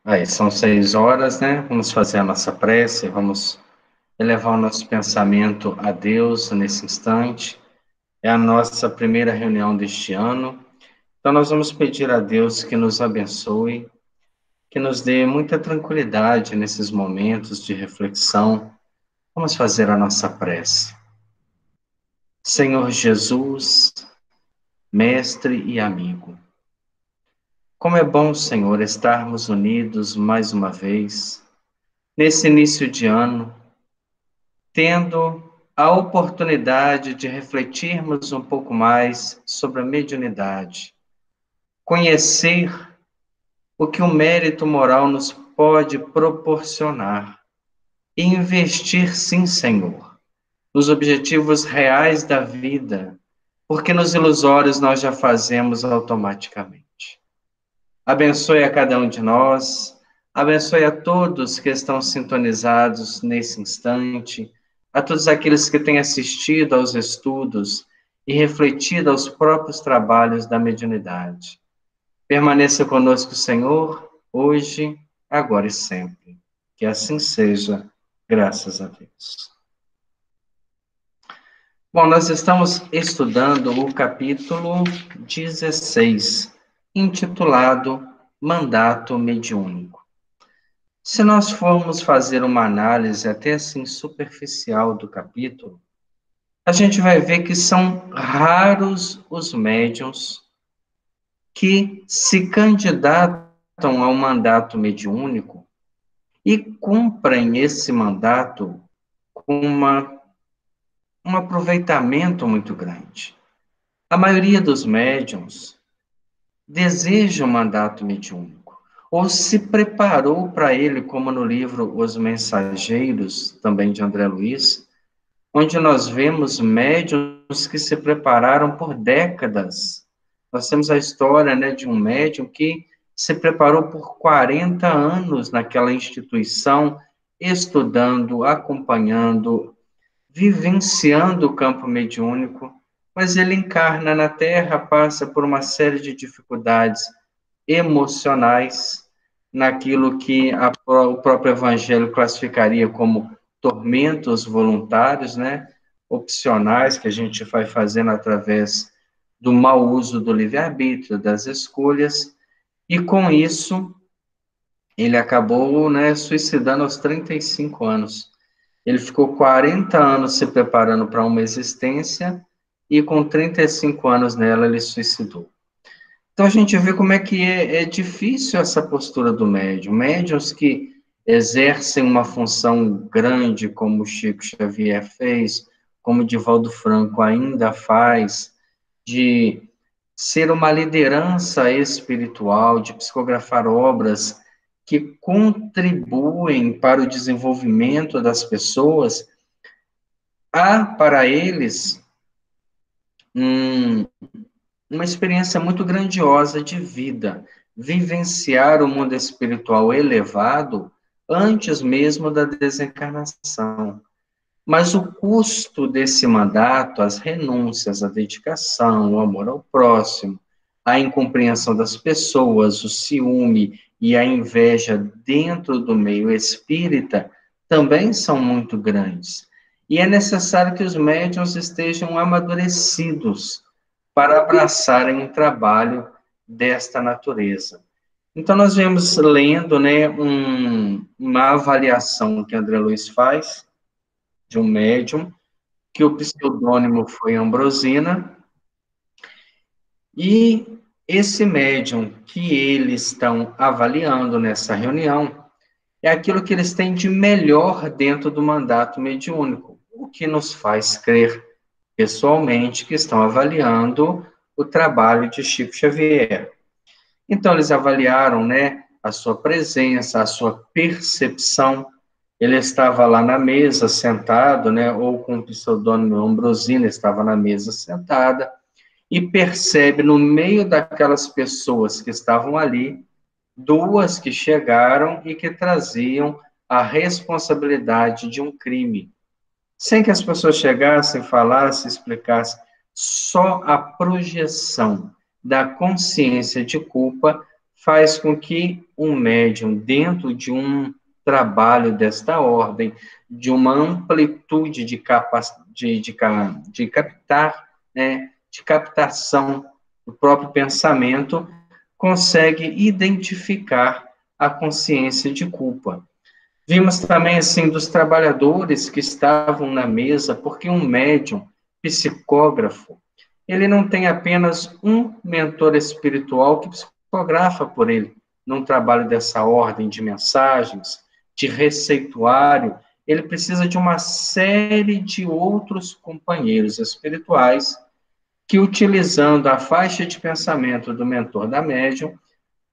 Aí, são 6 horas, né? Vamos fazer a nossa prece, vamos elevar o nosso pensamento a Deus nesse instante. É a nossa primeira reunião deste ano, então nós vamos pedir a Deus que nos abençoe, que nos dê muita tranquilidade nesses momentos de reflexão. Vamos fazer a nossa prece. Senhor Jesus, mestre e amigo, como é bom, Senhor, estarmos unidos mais uma vez, nesse início de ano, tendo a oportunidade de refletirmos um pouco mais sobre a mediunidade, conhecer o que o mérito moral nos pode proporcionar e investir, sim, Senhor, nos objetivos reais da vida, porque nos ilusórios nós já fazemos automaticamente. Abençoe a cada um de nós, abençoe a todos que estão sintonizados nesse instante, a todos aqueles que têm assistido aos estudos e refletido aos próprios trabalhos da mediunidade. Permaneça conosco, Senhor, hoje, agora e sempre. Que assim seja, graças a Deus. Bom, nós estamos estudando o capítulo 16, intitulado Mandato Mediúnico. Se nós formos fazer uma análise até assim superficial do capítulo, a gente vai ver que são raros os médiuns que se candidatam ao mandato mediúnico e cumprem esse mandato com um aproveitamento muito grande. A maioria dos médiuns deseja o mandato mediúnico, ou se preparou para ele, como no livro Os Mensageiros, também de André Luiz, onde nós vemos médiuns que se prepararam por décadas. Nós temos a história, né, de um médium que se preparou por 40 anos naquela instituição, estudando, acompanhando, vivenciando o campo mediúnico, mas ele encarna na Terra, passa por uma série de dificuldades emocionais, naquilo que o próprio Evangelho classificaria como tormentos voluntários, né? Opcionais, que a gente vai fazendo através do mau uso do livre-arbítrio, das escolhas, e com isso ele acabou, né, suicidando aos 35 anos. Ele ficou 40 anos se preparando para uma existência e com 35 anos nela ele suicidou. Então a gente vê como é que é difícil essa postura do médium. Médiuns que exercem uma função grande, como Chico Xavier fez, como Divaldo Franco ainda faz, de ser uma liderança espiritual, de psicografar obras que contribuem para o desenvolvimento das pessoas, há para eles um, uma experiência muito grandiosa de vida, vivenciar o mundo espiritual elevado antes mesmo da desencarnação. Mas o custo desse mandato, as renúncias, a dedicação, o amor ao próximo, a incompreensão das pessoas, o ciúme e a inveja dentro do meio espírita, também são muito grandes. E é necessário que os médiuns estejam amadurecidos para abraçarem um trabalho desta natureza. Então, nós vemos lendo, né, uma avaliação que André Luiz faz de um médium, que o pseudônimo foi Ambrosina, e esse médium que eles estão avaliando nessa reunião é aquilo que eles têm de melhor dentro do mandato mediúnico, o que nos faz crer pessoalmente que estão avaliando o trabalho de Chico Xavier. Então, eles avaliaram, né, a sua presença, a sua percepção. Ele estava lá na mesa, sentado, né, ou com o pseudônimo Ambrosina, estava na mesa sentada, e percebe no meio daquelas pessoas que estavam ali, duas que chegaram e que traziam a responsabilidade de um crime. Sem que as pessoas chegassem, falassem, explicassem, só a projeção da consciência de culpa faz com que um médium, dentro de um trabalho desta ordem, de uma amplitude de captar, né, de captação do próprio pensamento, consegue identificar a consciência de culpa. Vimos também, assim, dos trabalhadores que estavam na mesa, porque um médium psicógrafo, ele não tem apenas um mentor espiritual que psicografa por ele, num trabalho dessa ordem de mensagens, de receituário, ele precisa de uma série de outros companheiros espirituais que, utilizando a faixa de pensamento do mentor da médium,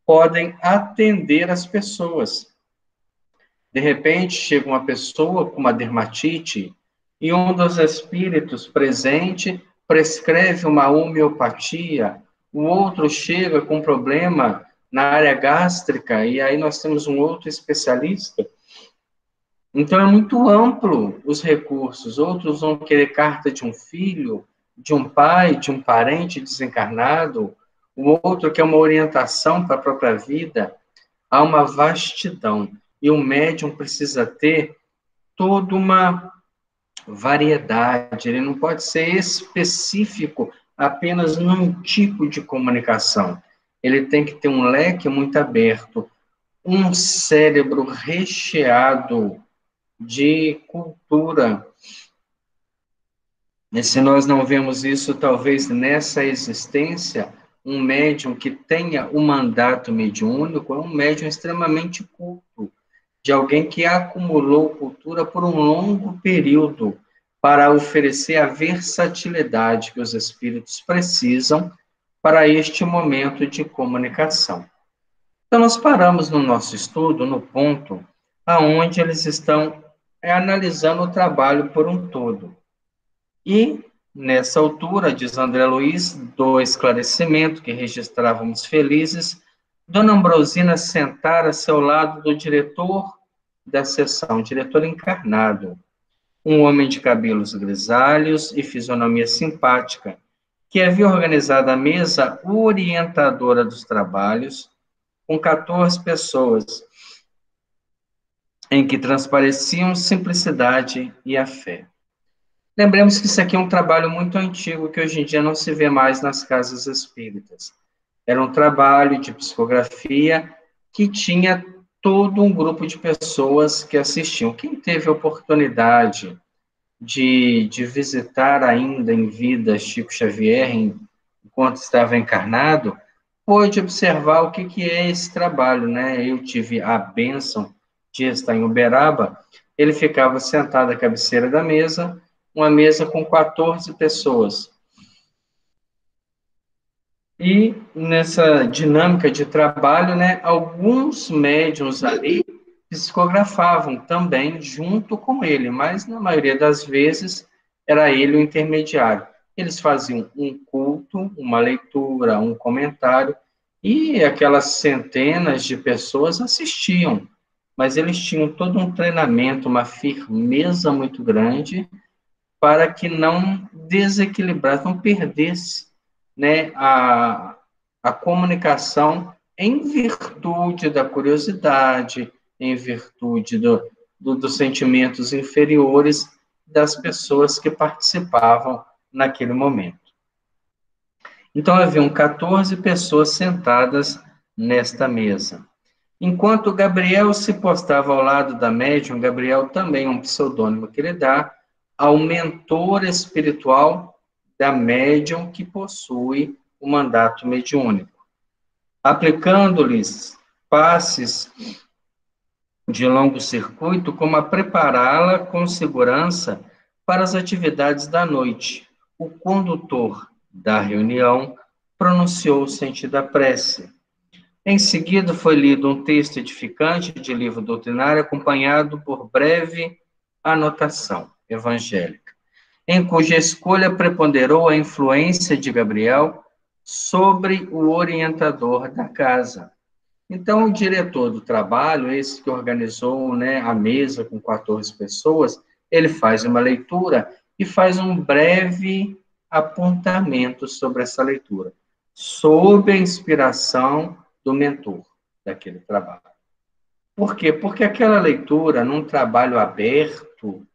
podem atender as pessoas. De repente, chega uma pessoa com uma dermatite e um dos espíritos presente prescreve uma homeopatia, o outro chega com problema na área gástrica e aí nós temos um outro especialista. Então, é muito amplo os recursos. Outros vão querer carta de um filho, de um pai, de um parente desencarnado, o outro quer uma orientação para a própria vida. Há uma vastidão. E o médium precisa ter toda uma variedade, ele não pode ser específico apenas num tipo de comunicação. Ele tem que ter um leque muito aberto, um cérebro recheado de cultura. E se nós não vemos isso, talvez nessa existência, um médium que tenha o mandato mediúnico é um médium extremamente culto, de alguém que acumulou cultura por um longo período para oferecer a versatilidade que os espíritos precisam para este momento de comunicação. Então, nós paramos no nosso estudo no ponto aonde eles estão analisando o trabalho por um todo. E, nessa altura, diz André Luiz, do esclarecimento que registrávamos felizes, Dona Ambrosina sentara-se ao lado do diretor da sessão, diretor encarnado, um homem de cabelos grisalhos e fisionomia simpática, que havia organizado a mesa orientadora dos trabalhos, com 14 pessoas, em que transpareciam simplicidade e a fé. Lembremos que isso aqui é um trabalho muito antigo, que hoje em dia não se vê mais nas casas espíritas. Era um trabalho de psicografia que tinha todo um grupo de pessoas que assistiam. Quem teve a oportunidade de visitar ainda em vida Chico Xavier, enquanto estava encarnado, pôde observar o que é esse trabalho, né? Eu tive a bênção de estar em Uberaba, ele ficava sentado à cabeceira da mesa, uma mesa com 14 pessoas. E nessa dinâmica de trabalho, né, alguns médiuns ali psicografavam também junto com ele, mas na maioria das vezes era ele o intermediário. Eles faziam um culto, uma leitura, um comentário, e aquelas centenas de pessoas assistiam, mas eles tinham todo um treinamento, uma firmeza muito grande para que não desequilibrasse, não perdesse, né, a comunicação em virtude da curiosidade, em virtude dos sentimentos inferiores das pessoas que participavam naquele momento. Então, haviam 14 pessoas sentadas nesta mesa. Enquanto Gabriel se postava ao lado da médium, Gabriel também é um pseudônimo que ele dá ao mentor espiritual da médium que possui o mandato mediúnico, aplicando-lhes passes de longo circuito, como a prepará-la com segurança para as atividades da noite. O condutor da reunião pronunciou o sentido da prece. Em seguida, foi lido um texto edificante de livro doutrinário, acompanhado por breve anotação evangélica, em cuja escolha preponderou a influência de Gabriel sobre o orientador da casa. Então, o diretor do trabalho, esse que organizou, né, a mesa com 14 pessoas, ele faz uma leitura e faz um breve apontamento sobre essa leitura, sob a inspiração do mentor daquele trabalho. Por quê? Porque aquela leitura, num trabalho aberto,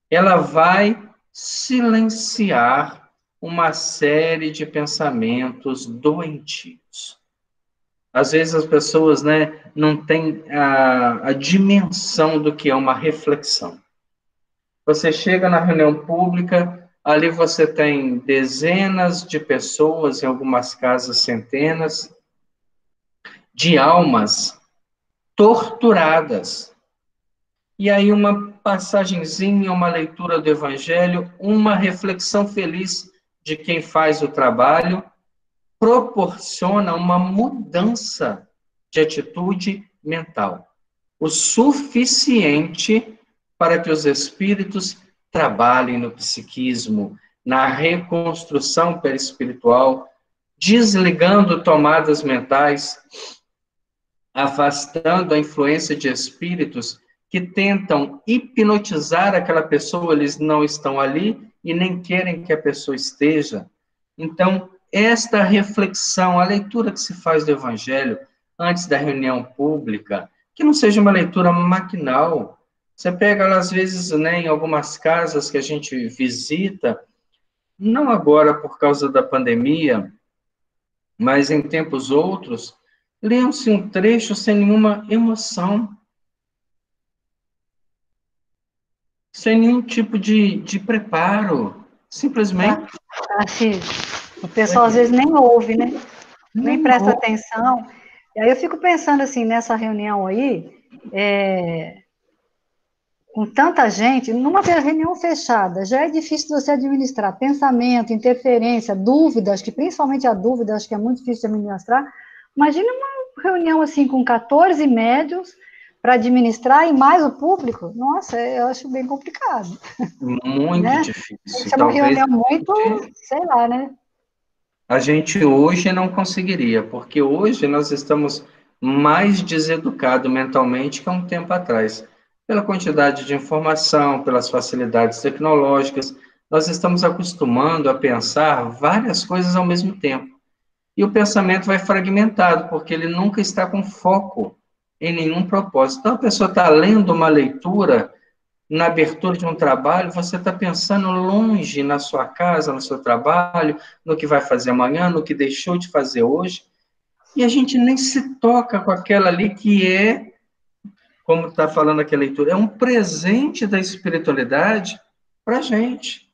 ela vai silenciar uma série de pensamentos doentios. Às vezes as pessoas, né, não têm a dimensão do que é uma reflexão. Você chega na reunião pública, ali você tem dezenas de pessoas, em algumas casas centenas, de almas torturadas. E aí uma passagenzinha, uma leitura do Evangelho, uma reflexão feliz de quem faz o trabalho, proporciona uma mudança de atitude mental. O suficiente para que os espíritos trabalhem no psiquismo, na reconstrução perispiritual, desligando tomadas mentais, afastando a influência de espíritos que tentam hipnotizar aquela pessoa, eles não estão ali e nem querem que a pessoa esteja. Então, esta reflexão, a leitura que se faz do Evangelho antes da reunião pública, que não seja uma leitura maquinal. Você pega, às vezes, né, em algumas casas que a gente visita, não agora por causa da pandemia, mas em tempos outros, leiam-se um trecho sem nenhuma emoção, sem nenhum tipo de preparo, simplesmente Assim, o pessoal às vezes nem ouve, né? Nem não. presta atenção. E aí eu fico pensando assim, nessa reunião aí, com tanta gente, numa reunião fechada, já é difícil você administrar pensamento, interferência, dúvidas, que principalmente a dúvida, acho que é muito difícil de administrar. Imagine uma reunião assim com 14 médios para administrar e mais o público. Nossa, eu acho bem complicado, Muito né? difícil. Isso é uma Talvez reunião muito, sei lá, né? a gente hoje não conseguiria, porque hoje nós estamos mais deseducados mentalmente que há um tempo atrás. Pela quantidade de informação, pelas facilidades tecnológicas, nós estamos acostumando a pensar várias coisas ao mesmo tempo. E o pensamento vai fragmentado, porque ele nunca está com foco em nenhum propósito. Então, a pessoa está lendo uma leitura, na abertura de um trabalho, você está pensando longe na sua casa, no seu trabalho, no que vai fazer amanhã, no que deixou de fazer hoje, e a gente nem se toca com aquela ali que é, como está falando aqui a leitura, é um presente da espiritualidade para a gente.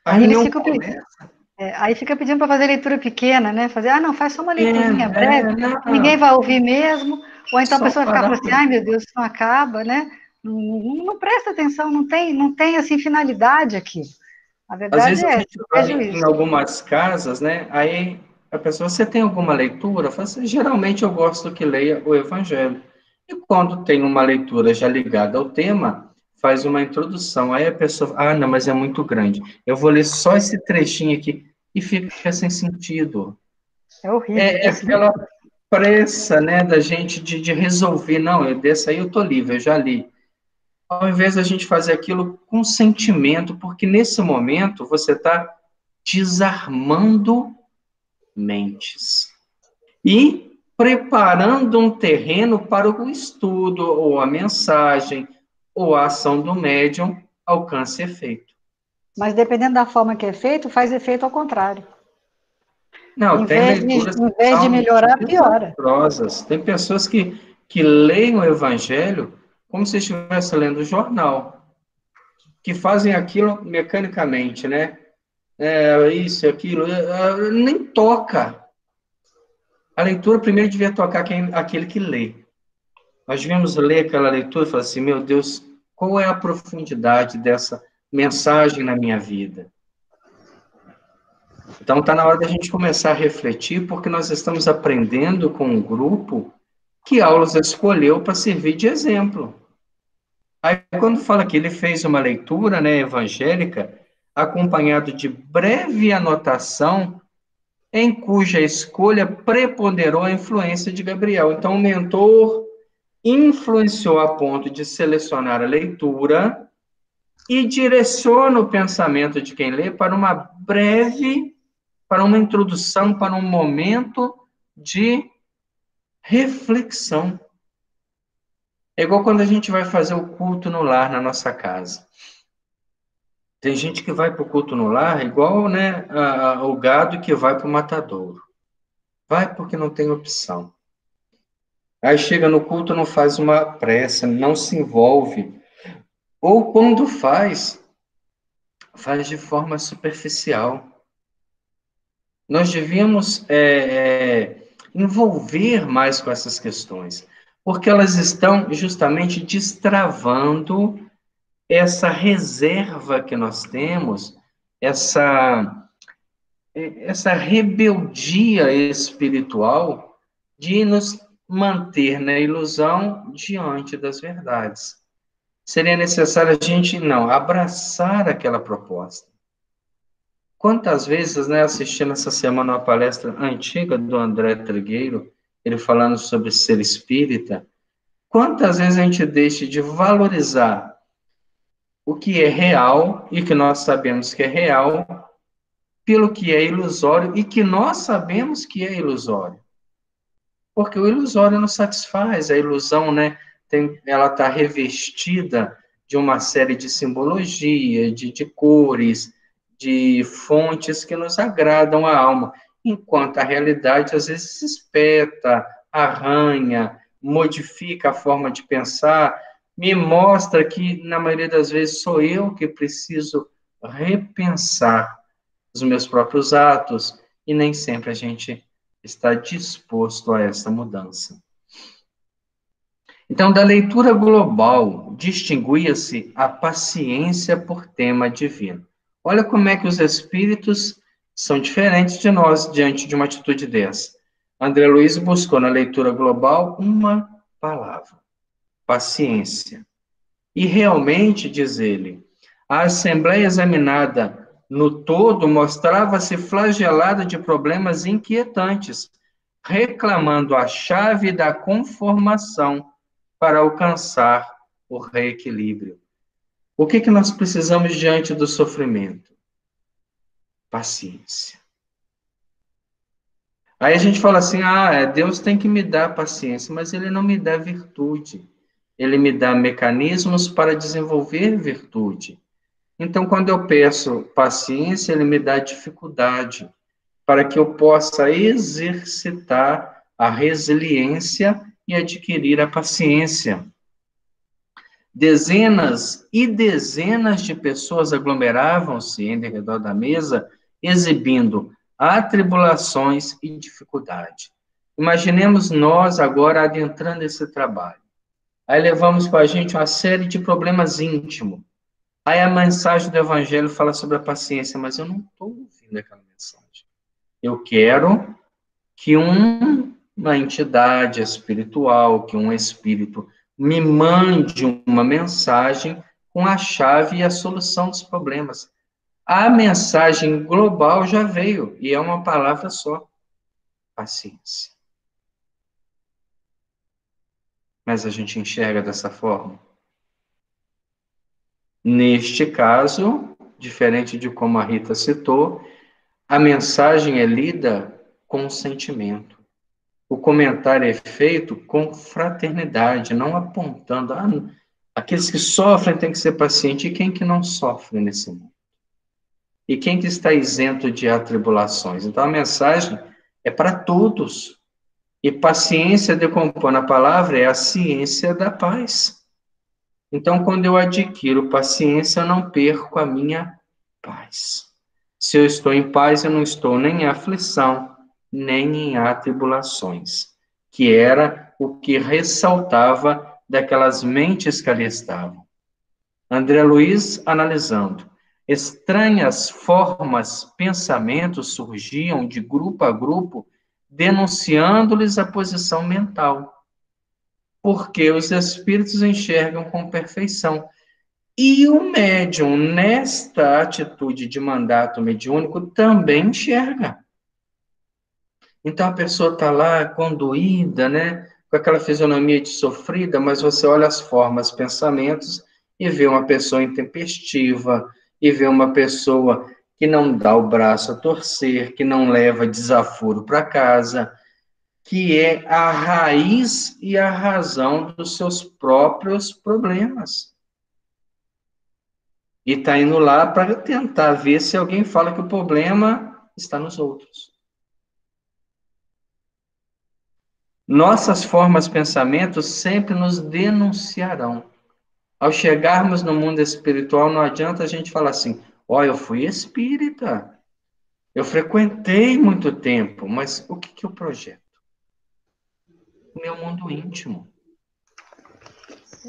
A Aí eles reunião ficam, começa. aí fica pedindo para fazer leitura pequena, né? Fazer, não, faz só uma leiturinha breve, que ninguém Não, vai ouvir mesmo, ou então a só pessoa vai ficar parar. falando assim, ai meu Deus, isso não acaba, né? Não, não presta atenção, não tem assim finalidade aqui. A Às verdade vezes a é essa, gente vai vejo em isso. algumas casas, né? Aí a pessoa, você tem alguma leitura? Eu falo assim, geralmente eu gosto que leia o Evangelho. E quando tem uma leitura já ligada ao tema, faz uma introdução. Aí a pessoa, não, mas é muito grande. Eu vou ler só esse trechinho aqui e fica sem sentido. É horrível É isso. aquela pressa, né, da gente de resolver. Não, desse aí eu tô livre, eu já li. Ao invés da gente fazer aquilo com sentimento, porque nesse momento você está desarmando mentes e preparando um terreno para o estudo, ou a mensagem, ou a ação do médium alcance efeito. Mas dependendo da forma que é feito, faz efeito ao contrário. Não, Em tem vez de, leituras que em vez de são melhorar, piora. desastrosas. Tem pessoas que leem o Evangelho como se estivesse lendo o jornal, que fazem aquilo mecanicamente, né? Isso, aquilo, nem toca. A leitura primeiro devia tocar aquele que lê. Nós devíamos ler aquela leitura e falar assim, meu Deus, qual é a profundidade dessa mensagem na minha vida? Então está na hora da gente começar a refletir, porque nós estamos aprendendo com um grupo que Aulos escolheu para servir de exemplo. Aí quando fala que ele fez uma leitura, né, evangélica, acompanhado de breve anotação em cuja escolha preponderou a influência de Gabriel. Então, o mentor influenciou a ponto de selecionar a leitura e direciona o pensamento de quem lê para uma breve, para uma introdução, para um momento de reflexão. É igual quando a gente vai fazer o culto no lar, na nossa casa. Tem gente que vai para o culto no lar igual, né, o gado que vai para o matadouro. Vai porque não tem opção. Aí chega no culto, não faz uma prece, não se envolve. Ou quando faz de forma superficial. Nós devíamos envolver mais com essas questões, porque elas estão justamente destravando essa reserva que nós temos, essa rebeldia espiritual de nos manter na ilusão diante das verdades. Seria necessário a gente, não, abraçar aquela proposta. Quantas vezes, né, assistindo essa semana uma palestra antiga do André Trigueiro, ele falando sobre ser espírita, quantas vezes a gente deixa de valorizar o que é real e que nós sabemos que é real, pelo que é ilusório e que nós sabemos que é ilusório. Porque o ilusório não satisfaz, a ilusão, né, ela está revestida de uma série de simbologia, de cores, de fontes que nos agradam a alma, enquanto a realidade às vezes se espeta, arranha, modifica a forma de pensar, me mostra que, na maioria das vezes, sou eu que preciso repensar os meus próprios atos, e nem sempre a gente está disposto a essa mudança. Então, da leitura global, distinguia-se a paciência por tema divino. Olha como é que os espíritos são diferentes de nós diante de uma atitude dessa. André Luiz buscou na leitura global uma palavra: paciência. E realmente, diz ele, a Assembleia examinada no todo mostrava-se flagelada de problemas inquietantes, reclamando a chave da conformação para alcançar o reequilíbrio. O que nós precisamos diante do sofrimento? Paciência. Aí a gente fala assim, Deus tem que me dar paciência, mas Ele não me dá virtude. Ele me dá mecanismos para desenvolver virtude. Então, quando eu peço paciência, Ele me dá dificuldade, para que eu possa exercitar a resiliência e adquirir a paciência. Dezenas e dezenas de pessoas aglomeravam-se em redor da mesa, exibindo atribulações e dificuldade. Imaginemos nós agora adentrando esse trabalho. Aí levamos com a gente uma série de problemas íntimos. Aí a mensagem do Evangelho fala sobre a paciência, mas eu não estou ouvindo aquela mensagem. Eu quero que uma entidade espiritual, que um espírito me mande uma mensagem com a chave e a solução dos problemas. A mensagem global já veio, e é uma palavra só: paciência. Mas a gente enxerga dessa forma? Neste caso, diferente de como a Rita citou, a mensagem é lida com sentimento. O comentário é feito com fraternidade, não apontando, aqueles que sofrem têm que ser pacientes, e quem que não sofre nesse mundo? E quem que está isento de atribulações? Então, a mensagem é para todos. E paciência, decompondo a palavra, é a ciência da paz. Então, quando eu adquiro paciência, eu não perco a minha paz. Se eu estou em paz, eu não estou nem em aflição, nem em atribulações, que era o que ressaltava daquelas mentes que ali estavam. André Luiz analisando. Estranhas formas, pensamentos surgiam de grupo a grupo, denunciando-lhes a posição mental, porque os espíritos enxergam com perfeição. E o médium, nesta atitude de mandato mediúnico, também enxerga. Então, a pessoa está lá, conduída, né, com aquela fisionomia de sofrida, mas você olha as formas, pensamentos, e vê uma pessoa intempestiva, e vê uma pessoa que não dá o braço a torcer, que não leva desaforo para casa. que é a raiz e a razão dos seus próprios problemas. E está indo lá para tentar ver se alguém fala que o problema está nos outros. Nossas formas, pensamentos sempre nos denunciarão. Ao chegarmos no mundo espiritual, não adianta a gente falar assim, ó, eu fui espírita, eu frequentei muito tempo, mas o que eu projeto? O meu mundo íntimo.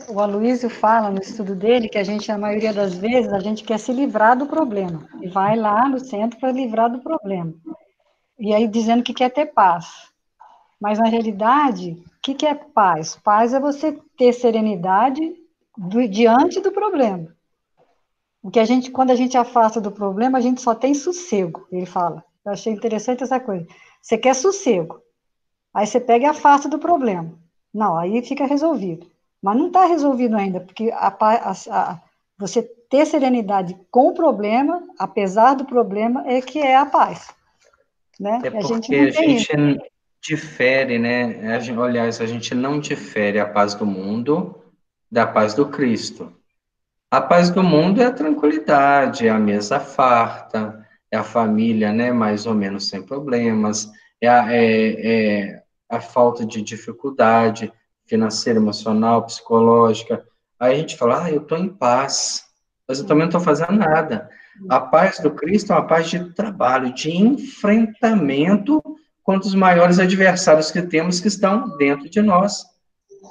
O Aloysio fala no estudo dele que a gente, a maioria das vezes, a gente quer se livrar do problema. E vai lá no centro para livrar do problema. E aí dizendo que quer ter paz. Mas, na realidade, o que é paz? Paz é você ter serenidade diante do problema. O que a gente, quando a gente afasta do problema, a gente só tem sossego, ele fala. Eu achei interessante essa coisa. Você quer sossego. Aí você pega e afasta do problema. Não, aí fica resolvido. Mas não está resolvido ainda, porque você ter serenidade com o problema, apesar do problema, é que é a paz. Né? É E a gente porque não a tem gente isso. difere, né? Aliás, a gente não difere a paz do mundo da paz do Cristo. A paz do mundo é a tranquilidade, é a mesa farta, é a família, né, mais ou menos sem problemas, é a falta de dificuldade financeira, emocional, psicológica. Aí a gente fala, eu estou em paz, mas eu também não estou fazendo nada. A paz do Cristo é uma paz de trabalho, de enfrentamento contra os maiores adversários que temos que estão dentro de nós.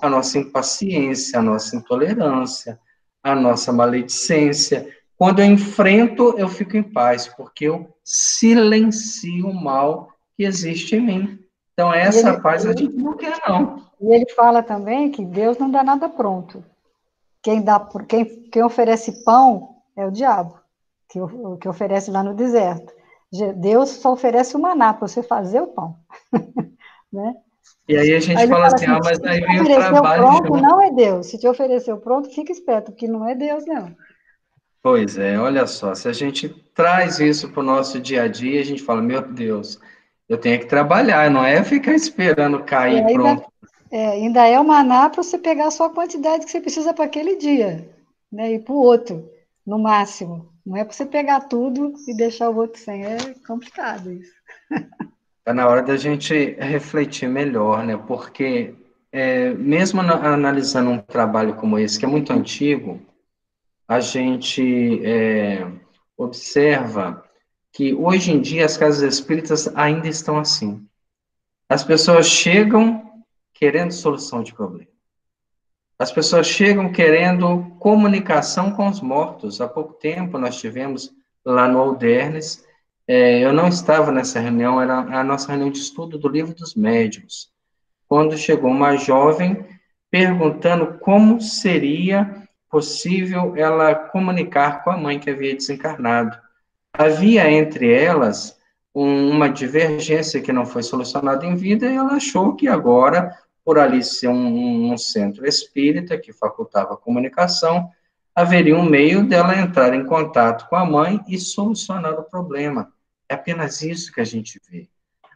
A nossa impaciência, a nossa intolerância, a nossa maledicência. Quando eu enfrento, eu fico em paz, porque eu silencio o mal que existe em mim. Então, E essa ele, paz a gente não quer, não. e ele fala também que Deus não dá nada pronto. Quem oferece pão é o diabo, que oferece lá no deserto. Deus só oferece o maná para você fazer o pão. Né? E aí a Aí gente ele fala fala assim, assim, mas se aí te vem o ofereceu trabalho pronto, junto. não é Deus. Se te ofereceu pronto, fica esperto, porque não é Deus, não. Pois é, olha só, se a gente traz isso para o nosso dia a dia, a gente fala, meu Deus, eu tenho que trabalhar, não é ficar esperando E cair ainda, pronto. ainda é o maná para você pegar só a quantidade que você precisa para aquele dia, né? E para o outro, no máximo. Não é para você pegar tudo e deixar o outro sem. É complicado isso. Está na hora da gente refletir melhor, né? Porque mesmo analisando um trabalho como esse, que é muito antigo, a gente observa que hoje em dia as casas espíritas ainda estão assim. As pessoas chegam querendo solução de problema. As pessoas chegam querendo comunicação com os mortos. Há pouco tempo nós tivemos lá no Aldernes, eu não estava nessa reunião, era a nossa reunião de estudo do Livro dos Médiuns, quando chegou uma jovem perguntando como seria possível ela comunicar com a mãe que havia desencarnado. Havia entre elas uma divergência que não foi solucionada em vida e ela achou que agora, por ali ser um centro espírita que facultava a comunicação, haveria um meio dela entrar em contato com a mãe e solucionar o problema. É apenas isso que a gente vê.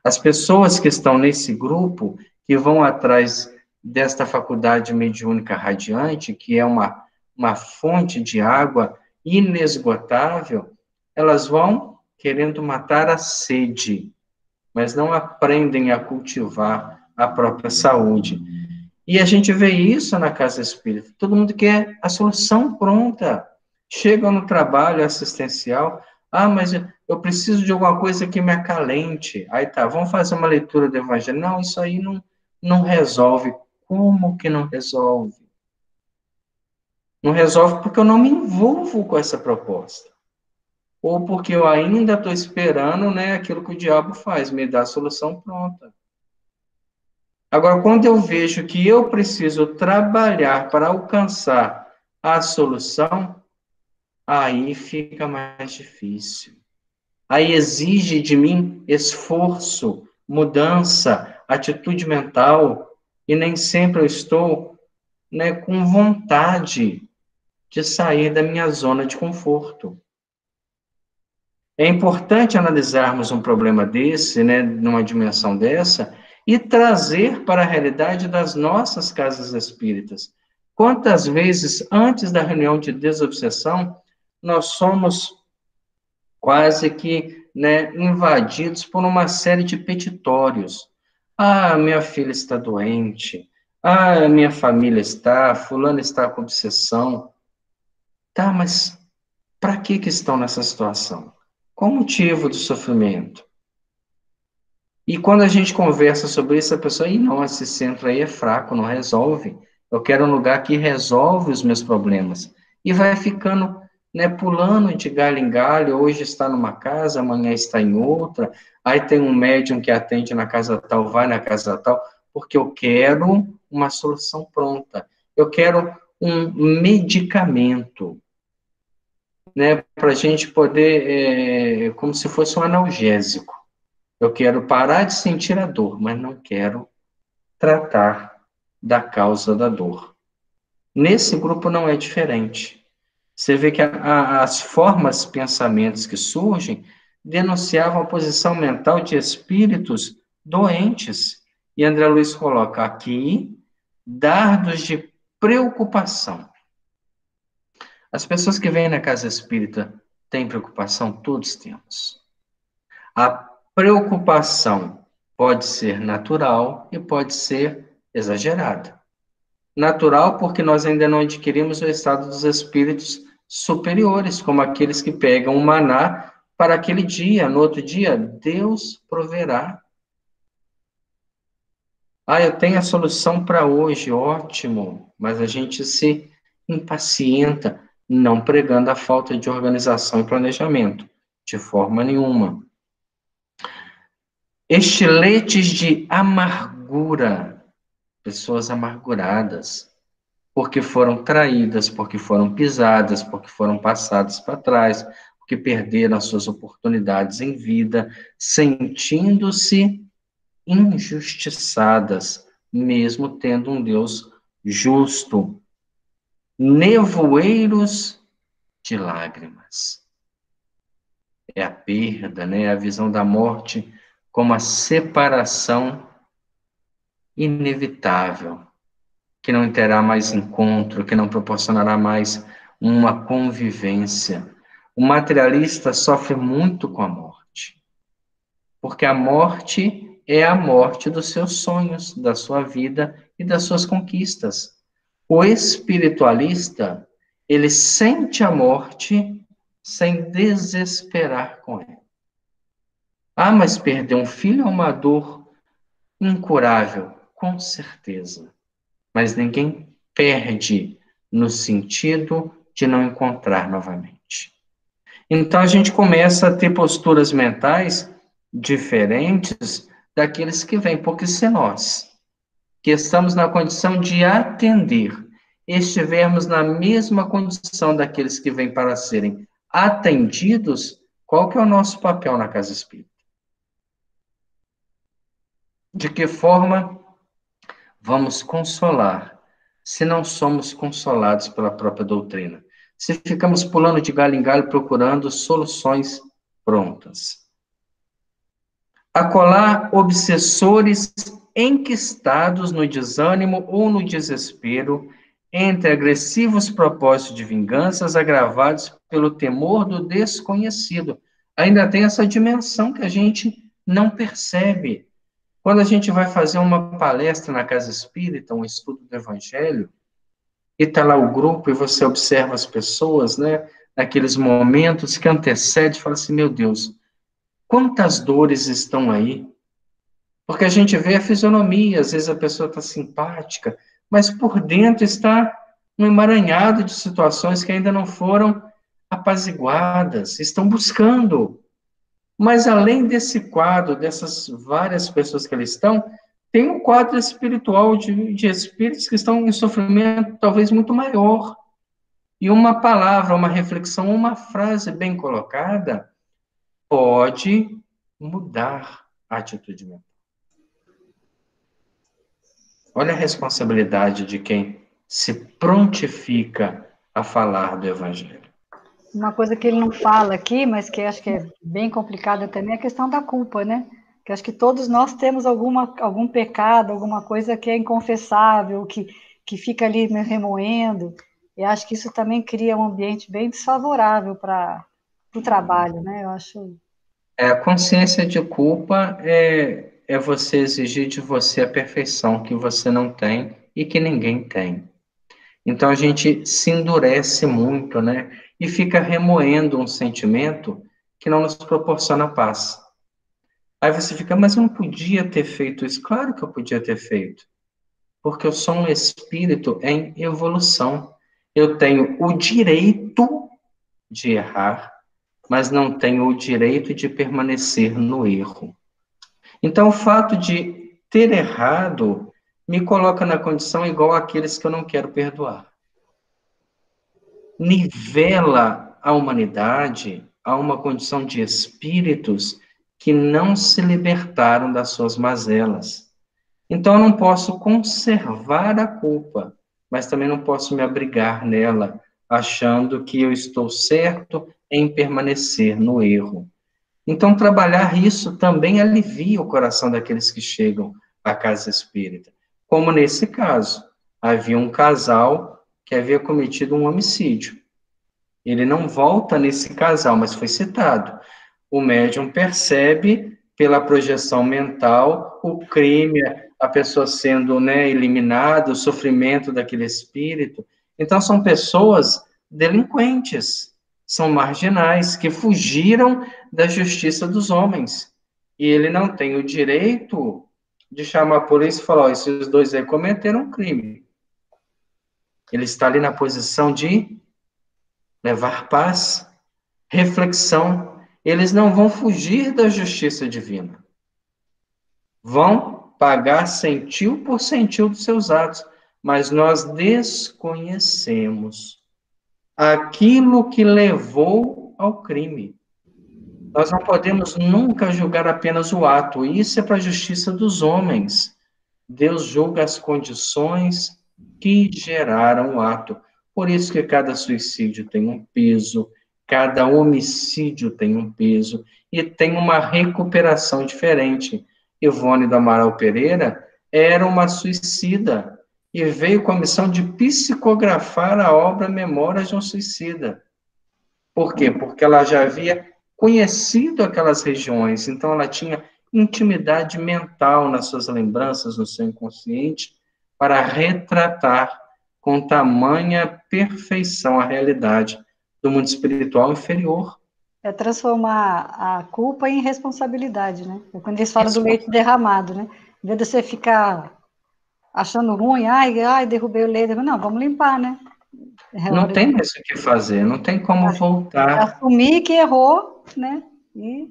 As pessoas que estão nesse grupo, que vão atrás desta faculdade mediúnica radiante, que é uma fonte de água inesgotável, elas vão querendo matar a sede, mas não aprendem a cultivar a própria saúde. E a gente vê isso na casa espírita. Todo mundo quer a solução pronta. Chega no trabalho assistencial, mas eu preciso de alguma coisa que me acalente. Aí tá, vamos fazer uma leitura do Evangelho. Não, isso aí não resolve. Como que não resolve? Não resolve porque eu não me envolvo com essa proposta. Ou porque eu ainda estou esperando, né, aquilo que o diabo faz, me dá a solução pronta. Agora, quando eu vejo que eu preciso trabalhar para alcançar a solução, aí fica mais difícil. Aí exige de mim esforço, mudança, atitude mental, e nem sempre eu estou, né, com vontade de sair da minha zona de conforto. É importante analisarmos um problema desse, né, numa dimensão dessa, e trazer para a realidade das nossas casas espíritas. Quantas vezes, antes da reunião de desobsessão, nós somos quase que, né, invadidos por uma série de petitórios. Ah, minha filha está doente. Ah, minha família está, fulano está com obsessão. Tá, mas para que estão nessa situação? Qual o motivo do sofrimento? E quando a gente conversa sobre isso, a pessoa, não, esse centro aí é fraco, não resolve. Eu quero um lugar que resolve os meus problemas. E vai ficando, né, pulando de galho em galho, hoje está numa casa, amanhã está em outra, aí tem um médium que atende na casa tal, vai na casa tal, porque eu quero uma solução pronta. Eu quero um medicamento, né, para a gente poder, como se fosse um analgésico. Eu quero parar de sentir a dor, mas não quero tratar da causa da dor. Nesse grupo não é diferente. Você vê que as formas, pensamentos que surgem denunciavam a posição mental de espíritos doentes. E André Luiz coloca aqui dardos de preocupação. As pessoas que vêm na casa espírita têm preocupação? Todos temos. A preocupação pode ser natural e pode ser exagerada. Natural porque nós ainda não adquirimos o estado dos espíritos superiores, como aqueles que pegam o maná para aquele dia. No outro dia, Deus proverá. Ah, eu tenho a solução para hoje, ótimo. Mas a gente se impacienta, não pregando a falta de organização e planejamento, de forma nenhuma. Estiletes de amargura, pessoas amarguradas, porque foram traídas, porque foram pisadas, porque foram passadas para trás, porque perderam as suas oportunidades em vida, sentindo-se injustiçadas, mesmo tendo um Deus justo. Nevoeiros de lágrimas. É a perda, né? A visão da morte como a separação inevitável, que não terá mais encontro, que não proporcionará mais uma convivência. O materialista sofre muito com a morte, porque a morte é a morte dos seus sonhos, da sua vida e das suas conquistas. O espiritualista, ele sente a morte sem desesperar com ela. Ah, mas perder um filho é uma dor incurável, com certeza. Mas ninguém perde no sentido de não encontrar novamente. Então a gente começa a ter posturas mentais diferentes daqueles que vêm, porque se nós, que estamos na condição de atender, estivermos na mesma condição daqueles que vêm para serem atendidos, qual que é o nosso papel na casa espírita? De que forma vamos consolar, se não somos consolados pela própria doutrina? Se ficamos pulando de galho em galho procurando soluções prontas. Acolá obsessores enquistados no desânimo ou no desespero, entre agressivos propósitos de vinganças agravados pelo temor do desconhecido. Ainda tem essa dimensão que a gente não percebe. Quando a gente vai fazer uma palestra na casa espírita, um estudo do evangelho, e está lá o grupo, e você observa as pessoas, né, naqueles momentos que antecedem, fala assim, meu Deus, quantas dores estão aí? Porque a gente vê a fisionomia, às vezes a pessoa está simpática, mas por dentro está um emaranhado de situações que ainda não foram apaziguadas, estão buscando. Mas além desse quadro, dessas várias pessoas que ali estão, tem um quadro espiritual de espíritos que estão em sofrimento talvez muito maior. E uma palavra, uma reflexão, uma frase bem colocada pode mudar a atitude mental. Olha a responsabilidade de quem se prontifica a falar do Evangelho. Uma coisa que ele não fala aqui, mas que acho que é bem complicada também, é a questão da culpa, né? Que acho que todos nós temos algum pecado, alguma coisa que é inconfessável, que fica ali me remoendo, e acho que isso também cria um ambiente bem desfavorável para o trabalho, né? Eu acho. A consciência de culpa é você exigir de você a perfeição que você não tem e que ninguém tem. Então a gente se endurece muito, né? E fica remoendo um sentimento que não nos proporciona paz. Aí você fica, mas eu não podia ter feito isso. Claro que eu podia ter feito, porque eu sou um espírito em evolução. Eu tenho o direito de errar, mas não tenho o direito de permanecer no erro. Então, o fato de ter errado me coloca na condição igual àqueles que eu não quero perdoar. Nivela a humanidade a uma condição de espíritos que não se libertaram das suas mazelas. Então, eu não posso conservar a culpa, mas também não posso me abrigar nela, achando que eu estou certo em permanecer no erro. Então, trabalhar isso também alivia o coração daqueles que chegam à casa espírita. Como nesse caso, havia um casal que havia cometido um homicídio. Ele não volta nesse casal, mas foi citado. O médium percebe, pela projeção mental, o crime, a pessoa sendo, né, eliminada, o sofrimento daquele espírito. Então, são pessoas delinquentes, são marginais, que fugiram da justiça dos homens. E ele não tem o direito de chamar a polícia e falar: oh, esses dois aí cometeram um crime. Ele está ali na posição de levar paz, reflexão. Eles não vão fugir da justiça divina. Vão pagar centil por centil dos seus atos, mas nós desconhecemos aquilo que levou ao crime. Nós não podemos nunca julgar apenas o ato, isso é para a justiça dos homens. Deus julga as condições que geraram o ato. Por isso que cada suicídio tem um peso, cada homicídio tem um peso e tem uma recuperação diferente. Ivone do Amaral Pereira era uma suicida e veio com a missão de psicografar a obra Memórias de um Suicida. Por quê? Porque ela já havia conhecido aquelas regiões, então ela tinha intimidade mental nas suas lembranças, no seu inconsciente, para retratar com tamanha perfeição a realidade do mundo espiritual inferior. É transformar a culpa em responsabilidade, né? É quando eles falam do Isso. leite derramado, né? Em vez de você ficar achando ruim, ai, derrubei o leite, não, vamos limpar, né? É Não hora tem de mais o que fazer, não tem como voltar. assumir que errou, né? E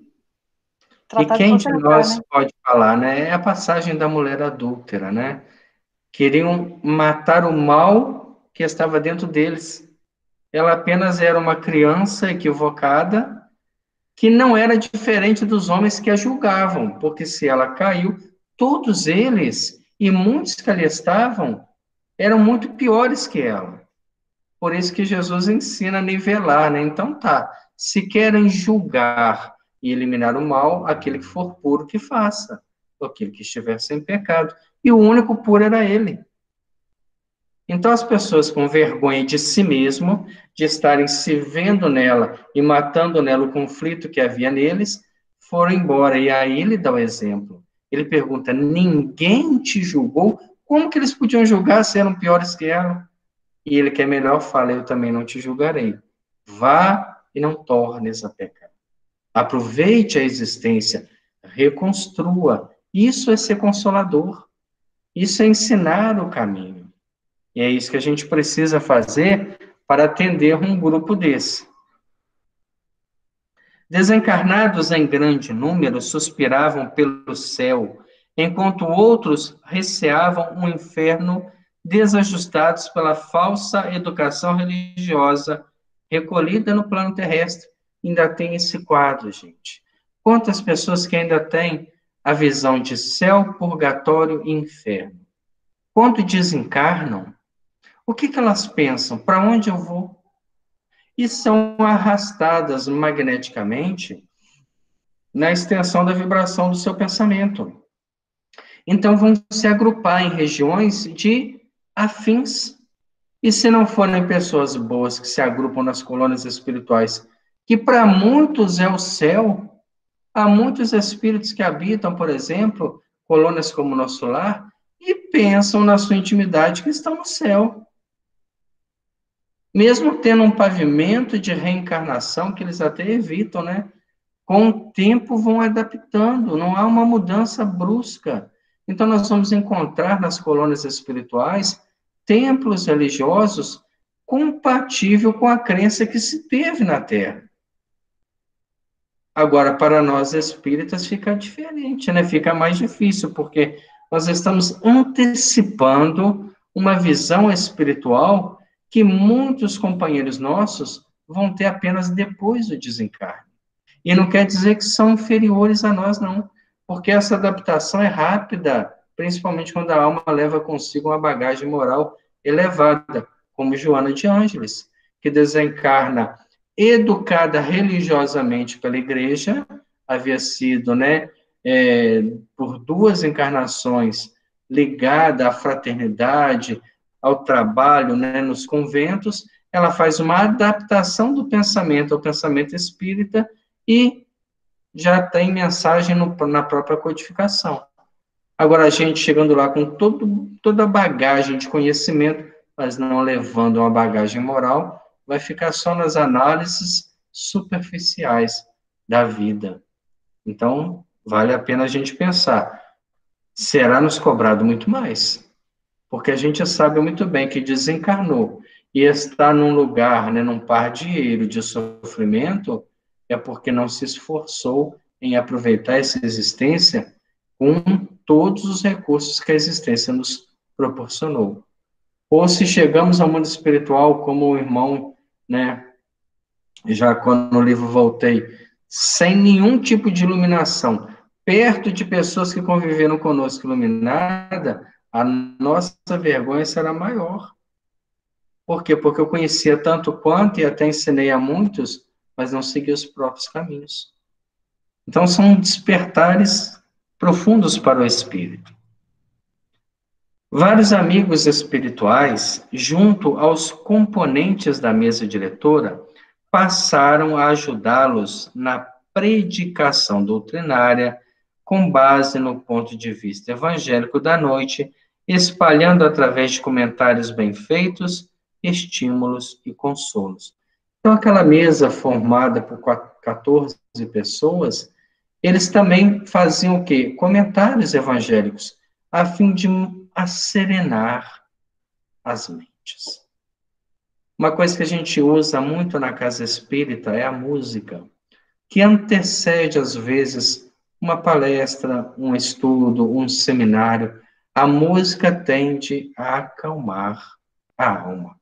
E tratar de quem de consertar, né? nós pode falar, né? É a passagem da mulher adúltera, né? Queriam matar o mal que estava dentro deles. Ela apenas era uma criança equivocada, que não era diferente dos homens que a julgavam, porque se ela caiu, todos eles, e muitos que ali estavam, eram muito piores que ela. Por isso que Jesus ensina a nivelar, né? Então tá, se querem julgar e eliminar o mal, aquele que for puro que faça, aquele que estiver sem pecado. E o único puro era ele. Então, as pessoas com vergonha de si mesmo, de estarem se vendo nela e matando nela o conflito que havia neles, foram embora. E aí ele dá o exemplo. Ele pergunta: ninguém te julgou? Como que eles podiam julgar se eram piores que ela? E ele, que é melhor, fala: eu também não te julgarei. Vá e não tornes a pecar. Aproveite a existência, reconstrua. Isso é ser consolador. Isso é ensinar o caminho. E é isso que a gente precisa fazer para atender um grupo desse. Desencarnados em grande número suspiravam pelo céu, enquanto outros receavam um inferno, desajustados pela falsa educação religiosa recolhida no plano terrestre. Ainda tem esse quadro, gente. Quantas pessoas que ainda têm a visão de céu, purgatório e inferno? Quando desencarnam, o que elas pensam? Para onde eu vou? E são arrastadas magneticamente na extensão da vibração do seu pensamento. Então, vão se agrupar em regiões de afins. E se não forem pessoas boas que se agrupam nas colônias espirituais, que para muitos é o céu, há muitos espíritos que habitam, por exemplo, colônias como o nosso lar, e pensam na sua intimidade que estão no céu. Mesmo tendo um pavimento de reencarnação, que eles até evitam, né? Com o tempo vão adaptando, não há uma mudança brusca. Então, nós vamos encontrar nas colônias espirituais templos religiosos compatível com a crença que se teve na Terra. Agora, para nós espíritas fica diferente, né? Fica mais difícil, porque nós estamos antecipando uma visão espiritual que muitos companheiros nossos vão ter apenas depois do desencarne. E não quer dizer que são inferiores a nós, não, porque essa adaptação é rápida, principalmente quando a alma leva consigo uma bagagem moral elevada, como Joana de Ângeles, que desencarna educada religiosamente pela igreja, havia sido, né, por 2 encarnações ligada à fraternidade, ao trabalho, né, nos conventos, ela faz uma adaptação do pensamento ao pensamento espírita e já tem mensagem na própria codificação. Agora, a gente chegando lá com toda a bagagem de conhecimento, mas não levando uma bagagem moral, vai ficar só nas análises superficiais da vida. Então, vale a pena a gente pensar, será nos cobrado muito mais? Porque a gente sabe muito bem que desencarnou e está num lugar, né, num pardieiro de sofrimento, é porque não se esforçou em aproveitar essa existência com todos os recursos que a existência nos proporcionou. Ou se chegamos ao mundo espiritual, como o irmão, né, já quando no livro voltei, sem nenhum tipo de iluminação, perto de pessoas que conviveram conosco iluminada, a nossa vergonha será maior. Por quê? Porque eu conhecia tanto quanto e até ensinei a muitos, mas não segui os próprios caminhos. Então, são despertares profundos para o espírito. Vários amigos espirituais, junto aos componentes da mesa diretora, passaram a ajudá-los na predicação doutrinária, com base no ponto de vista evangélico da noite, espalhando através de comentários bem feitos, estímulos e consolos. Então, aquela mesa formada por 14 pessoas, eles também faziam o quê? Comentários evangélicos, a fim de acerenar as mentes. Uma coisa que a gente usa muito na casa espírita é a música, que antecede, às vezes, uma palestra, um estudo, um seminário. A música tende a acalmar a alma.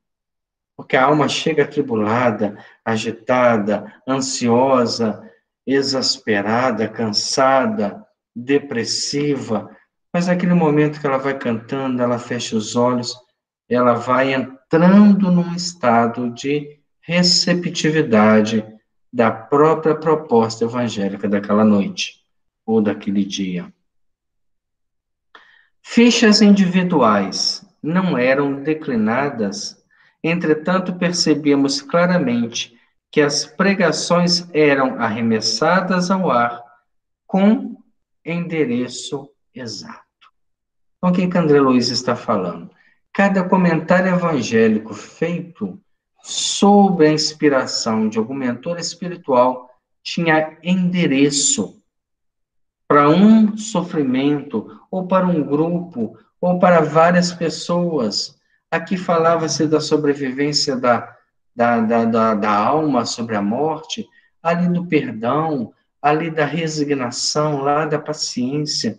Porque a alma chega atribulada, agitada, ansiosa, exasperada, cansada, depressiva. Mas naquele momento que ela vai cantando, ela fecha os olhos, ela vai entrando num estado de receptividade da própria proposta evangélica daquela noite ou daquele dia. Fichas individuais não eram declinadas, entretanto, percebíamos claramente que as pregações eram arremessadas ao ar com endereço exato. Então, o que André Luiz está falando? Cada comentário evangélico feito sob a inspiração de algum mentor espiritual tinha endereço para um sofrimento, ou para um grupo, ou para várias pessoas. Aqui falava-se da sobrevivência da alma sobre a morte, ali do perdão, ali da resignação, lá da paciência,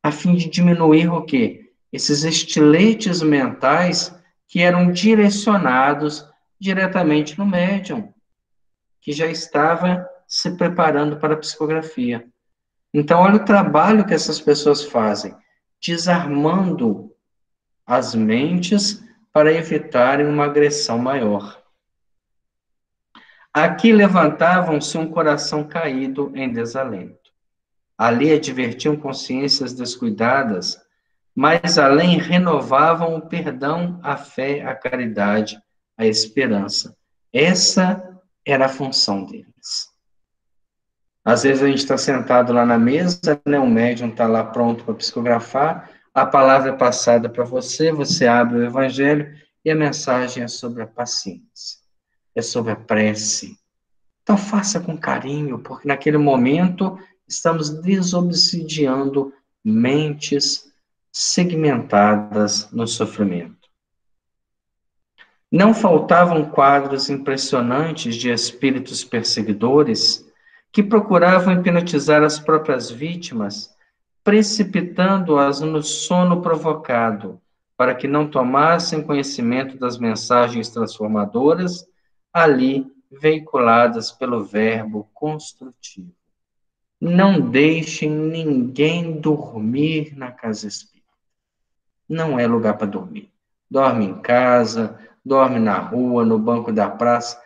a fim de diminuir o quê? Esses estiletes mentais que eram direcionados diretamente no médium, que já estava se preparando para a psicografia. Então, olha o trabalho que essas pessoas fazem, desarmando as mentes para evitarem uma agressão maior. Aqui levantavam-se um coração caído em desalento. Ali advertiam consciências descuidadas, mas além renovavam o perdão, a fé, a caridade, a esperança. Essa era a função deles. Às vezes a gente está sentado lá na mesa, né, o médium está lá pronto para psicografar, a palavra é passada para você, você abre o evangelho e a mensagem é sobre a paciência, é sobre a prece. Então faça com carinho, porque naquele momento estamos desobsidiando mentes segmentadas no sofrimento. Não faltavam quadros impressionantes de espíritos perseguidores que procuravam hipnotizar as próprias vítimas, precipitando-as no sono provocado, para que não tomassem conhecimento das mensagens transformadoras ali veiculadas pelo verbo construtivo. Não deixem ninguém dormir na casa espírita. Não é lugar para dormir. Dorme em casa, dorme na rua, no banco da praça.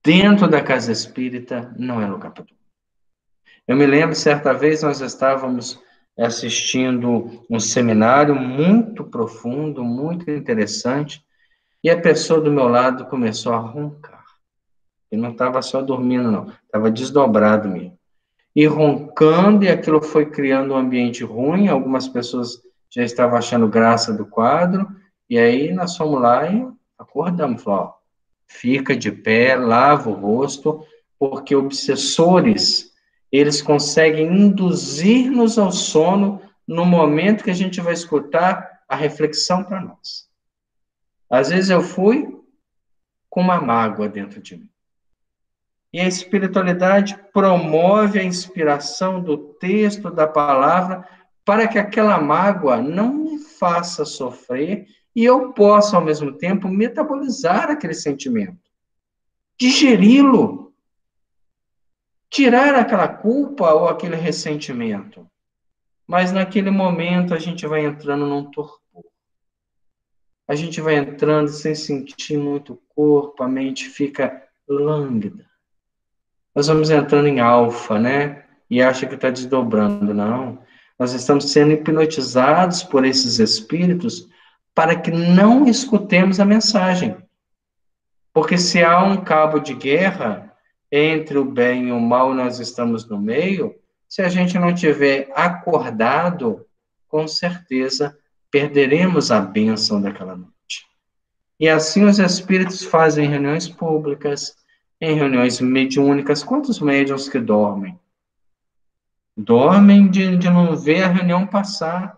Dentro da casa espírita, não é lugar para dormir. Eu me lembro, certa vez, nós estávamos assistindo um seminário muito profundo, muito interessante, e a pessoa do meu lado começou a roncar. Ele não estava só dormindo, não. Estava desdobrado mesmo. E roncando, e aquilo foi criando um ambiente ruim, algumas pessoas já estavam achando graça do quadro, e aí nós fomos lá e acordamos, falou, ó, fica de pé, lava o rosto, porque obsessores, eles conseguem induzir-nos ao sono no momento que a gente vai escutar a reflexão para nós. Às vezes eu fui com uma mágoa dentro de mim. E a espiritualidade promove a inspiração do texto, da palavra, para que aquela mágoa não me faça sofrer e eu possa, ao mesmo tempo, metabolizar aquele sentimento, digeri-lo, tirar aquela culpa ou aquele ressentimento. Mas naquele momento a gente vai entrando num torpor. A gente vai entrando sem sentir muito o corpo, a mente fica lânguida. Nós vamos entrando em alfa, né? E acha que está desdobrando. Não. Nós estamos sendo hipnotizados por esses espíritos para que não escutemos a mensagem. Porque se há um cabo de guerra entre o bem e o mal, nós estamos no meio, se a gente não tiver acordado, com certeza perderemos a bênção daquela noite. E assim os espíritos fazem reuniões públicas, em reuniões mediúnicas. Quantos médiuns que dormem? Dormem de não ver a reunião passar.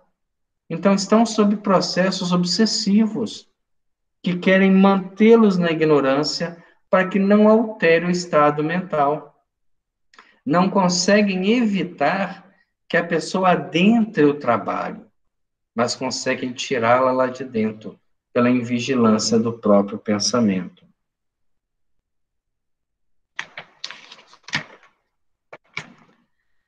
Então, estão sob processos obsessivos, que querem mantê-los na ignorância para que não altere o estado mental. Não conseguem evitar que a pessoa adentre o trabalho, mas conseguem tirá-la lá de dentro, pela invigilância do próprio pensamento.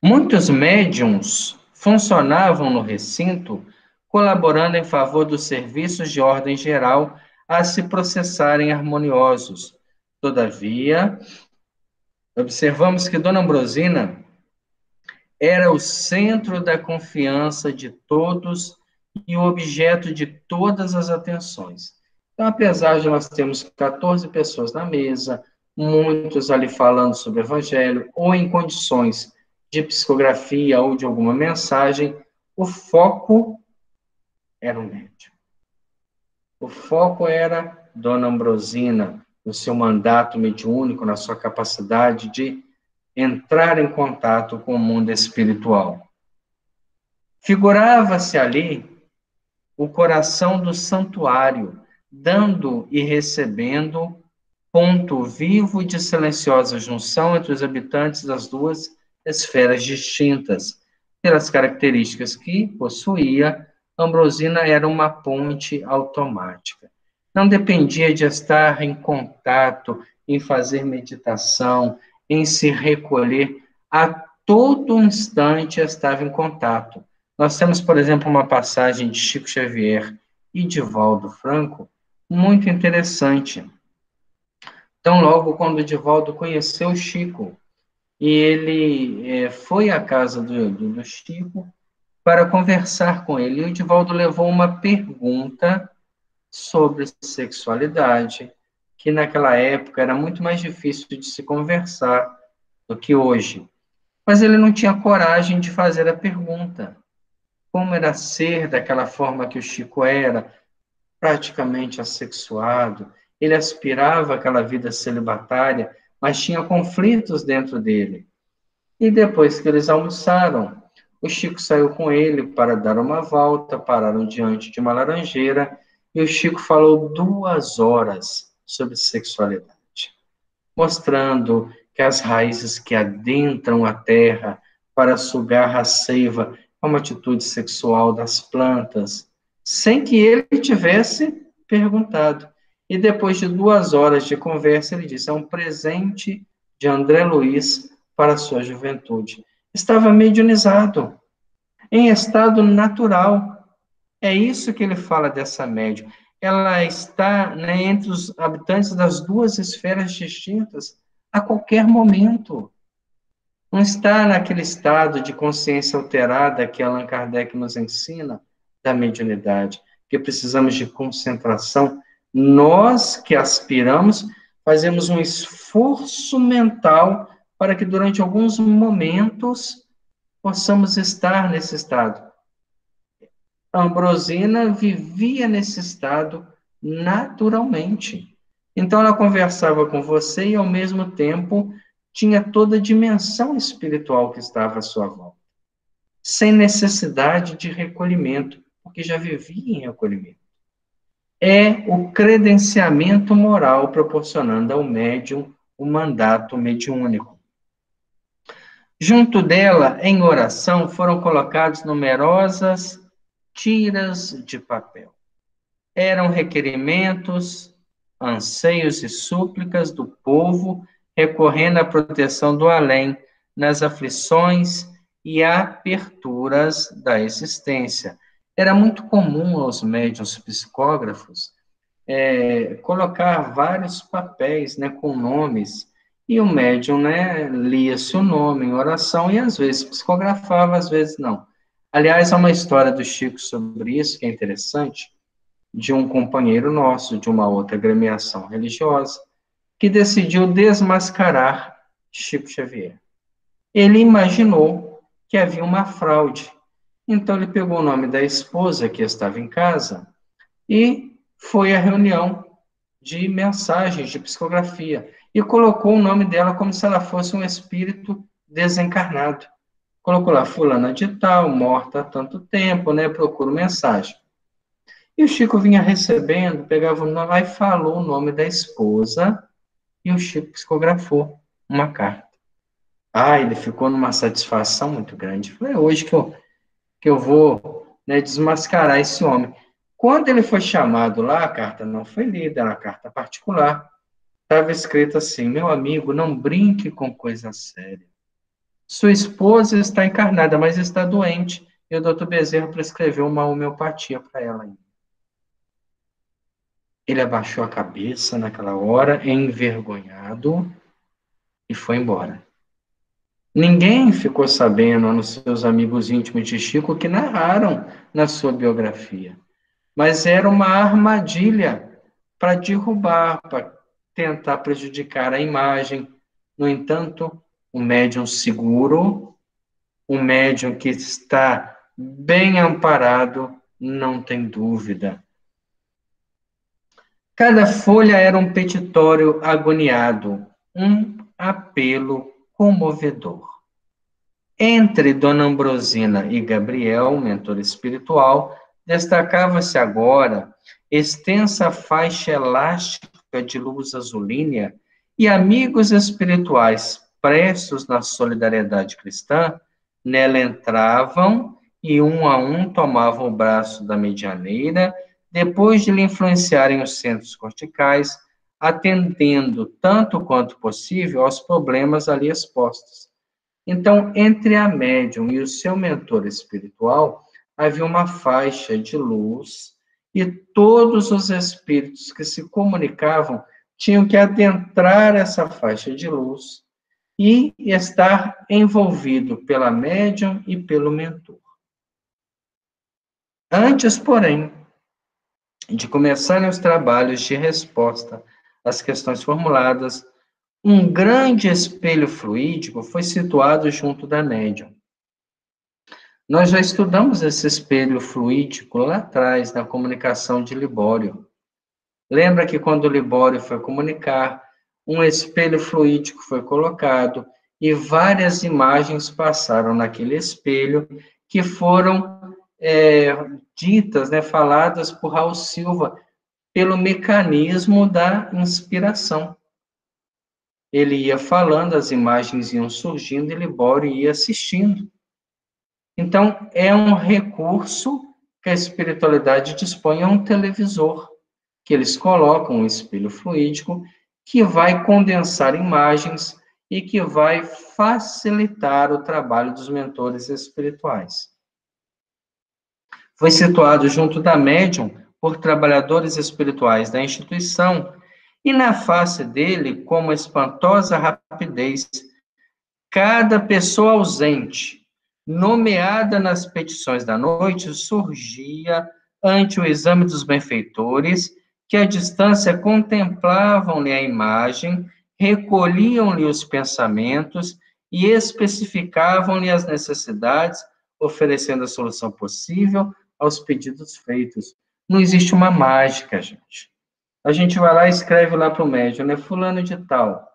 Muitos médiuns funcionavam no recinto, colaborando em favor dos serviços de ordem geral a se processarem harmoniosos. Todavia, observamos que Dona Ambrosina era o centro da confiança de todos e o objeto de todas as atenções. Então, apesar de nós termos 14 pessoas na mesa, muitos ali falando sobre o Evangelho, ou em condições de psicografia ou de alguma mensagem, o foco era o médium. O foco era Dona Ambrosina, no seu mandato mediúnico, na sua capacidade de entrar em contato com o mundo espiritual. Figurava-se ali o coração do santuário, dando e recebendo ponto vivo de silenciosa junção entre os habitantes das duas esferas distintas. Pelas características que possuía, Ambrosina era uma ponte automática. Não dependia de estar em contato, em fazer meditação, em se recolher. A todo instante estava em contato. Nós temos, por exemplo, uma passagem de Chico Xavier e de Divaldo Franco, muito interessante. Então, logo quando Divaldo conheceu Chico, e ele foi à casa do Chico para conversar com ele. E o Divaldo levou uma pergunta sobre sexualidade, que naquela época era muito mais difícil de se conversar do que hoje. Mas ele não tinha coragem de fazer a pergunta. Como era ser daquela forma que o Chico era, praticamente assexuado, ele aspirava àquela vida celibatária, mas tinha conflitos dentro dele. E depois que eles almoçaram, o Chico saiu com ele para dar uma volta, pararam diante de uma laranjeira, e o Chico falou 2 horas sobre sexualidade, mostrando que as raízes que adentram a terra para sugar a seiva é uma atitude sexual das plantas, sem que ele tivesse perguntado. E depois de 2 horas de conversa, ele disse: é um presente de André Luiz para a sua juventude. Estava mediunizado, em estado natural. É isso que ele fala dessa médium. Ela está, né, entre os habitantes das 2 esferas distintas a qualquer momento. Não está naquele estado de consciência alterada que Allan Kardec nos ensina da mediunidade, que precisamos de concentração. Nós que aspiramos, fazemos um esforço mental para que durante alguns momentos possamos estar nesse estado. A Ambrosina vivia nesse estado naturalmente. Então, ela conversava com você e, ao mesmo tempo, tinha toda a dimensão espiritual que estava à sua volta, sem necessidade de recolhimento, porque já vivia em recolhimento. É o credenciamento moral proporcionando ao médium o mandato mediúnico. Junto dela, em oração, foram colocadas numerosas tiras de papel. Eram requerimentos, anseios e súplicas do povo, recorrendo à proteção do além, nas aflições e aperturas da existência. Era muito comum aos médiuns psicógrafos colocar vários papéis, né, com nomes, e o médium, né, lia-se o nome em oração e às vezes psicografava, às vezes não. Aliás, há uma história do Chico sobre isso que é interessante, de um companheiro nosso, de uma outra agremiação religiosa, que decidiu desmascarar Chico Xavier. Ele imaginou que havia uma fraude. Então, ele pegou o nome da esposa que estava em casa e foi à reunião de mensagens, de psicografia, e colocou o nome dela como se ela fosse um espírito desencarnado. Colocou lá, fulana de tal, morta há tanto tempo, né? Procuro mensagem. E o Chico vinha recebendo, pegava o nome, aí falou o nome da esposa, e o Chico psicografou uma carta. Ah, ele ficou numa satisfação muito grande. Falei, é hoje que eu vou, né, desmascarar esse homem. Quando ele foi chamado lá, a carta não foi lida, era uma carta particular. Estava escrito assim: meu amigo, não brinque com coisa séria. Sua esposa está encarnada, mas está doente, e o doutor Bezerra prescreveu uma homeopatia para ela ainda. Ele abaixou a cabeça naquela hora, envergonhado, e foi embora. Ninguém ficou sabendo, a não ser os amigos íntimos de Chico, que narraram na sua biografia. Mas era uma armadilha para derrubar, para tentar prejudicar a imagem. No entanto, um médium seguro, um médium que está bem amparado, não tem dúvida. Cada folha era um petitório agoniado, um apelo comovedor. Entre Dona Ambrosina e Gabriel, mentor espiritual, destacava-se agora extensa faixa elástica de luz azulínea e amigos espirituais prestos na solidariedade cristã, nela entravam e um a um tomavam o braço da medianeira, depois de lhe influenciarem os centros corticais, atendendo tanto quanto possível aos problemas ali expostos. Então, entre a médium e o seu mentor espiritual, havia uma faixa de luz e todos os espíritos que se comunicavam tinham que adentrar essa faixa de luz e estar envolvido pela médium e pelo mentor. Antes, porém, de começarem os trabalhos de resposta às questões formuladas, um grande espelho fluídico foi situado junto da médium. Nós já estudamos esse espelho fluídico lá atrás, na comunicação de Libório. Lembra que quando Libório foi comunicar, um espelho fluídico foi colocado e várias imagens passaram naquele espelho que foram ditas, faladas por Raul Silva, pelo mecanismo da inspiração. Ele ia falando, as imagens iam surgindo e Libório ia assistindo. Então, é um recurso que a espiritualidade dispõe a um televisor, que eles colocam um espelho fluídico que vai condensar imagens e que vai facilitar o trabalho dos mentores espirituais. Foi situado junto da médium por trabalhadores espirituais da instituição e na face dele, com uma espantosa rapidez, cada pessoa ausente, nomeada nas petições da noite, surgia ante o exame dos benfeitores, que à distância contemplavam-lhe a imagem, recolhiam-lhe os pensamentos e especificavam-lhe as necessidades, oferecendo a solução possível aos pedidos feitos. Não existe uma mágica, gente. A gente vai lá e escreve lá para o médium, fulano de tal,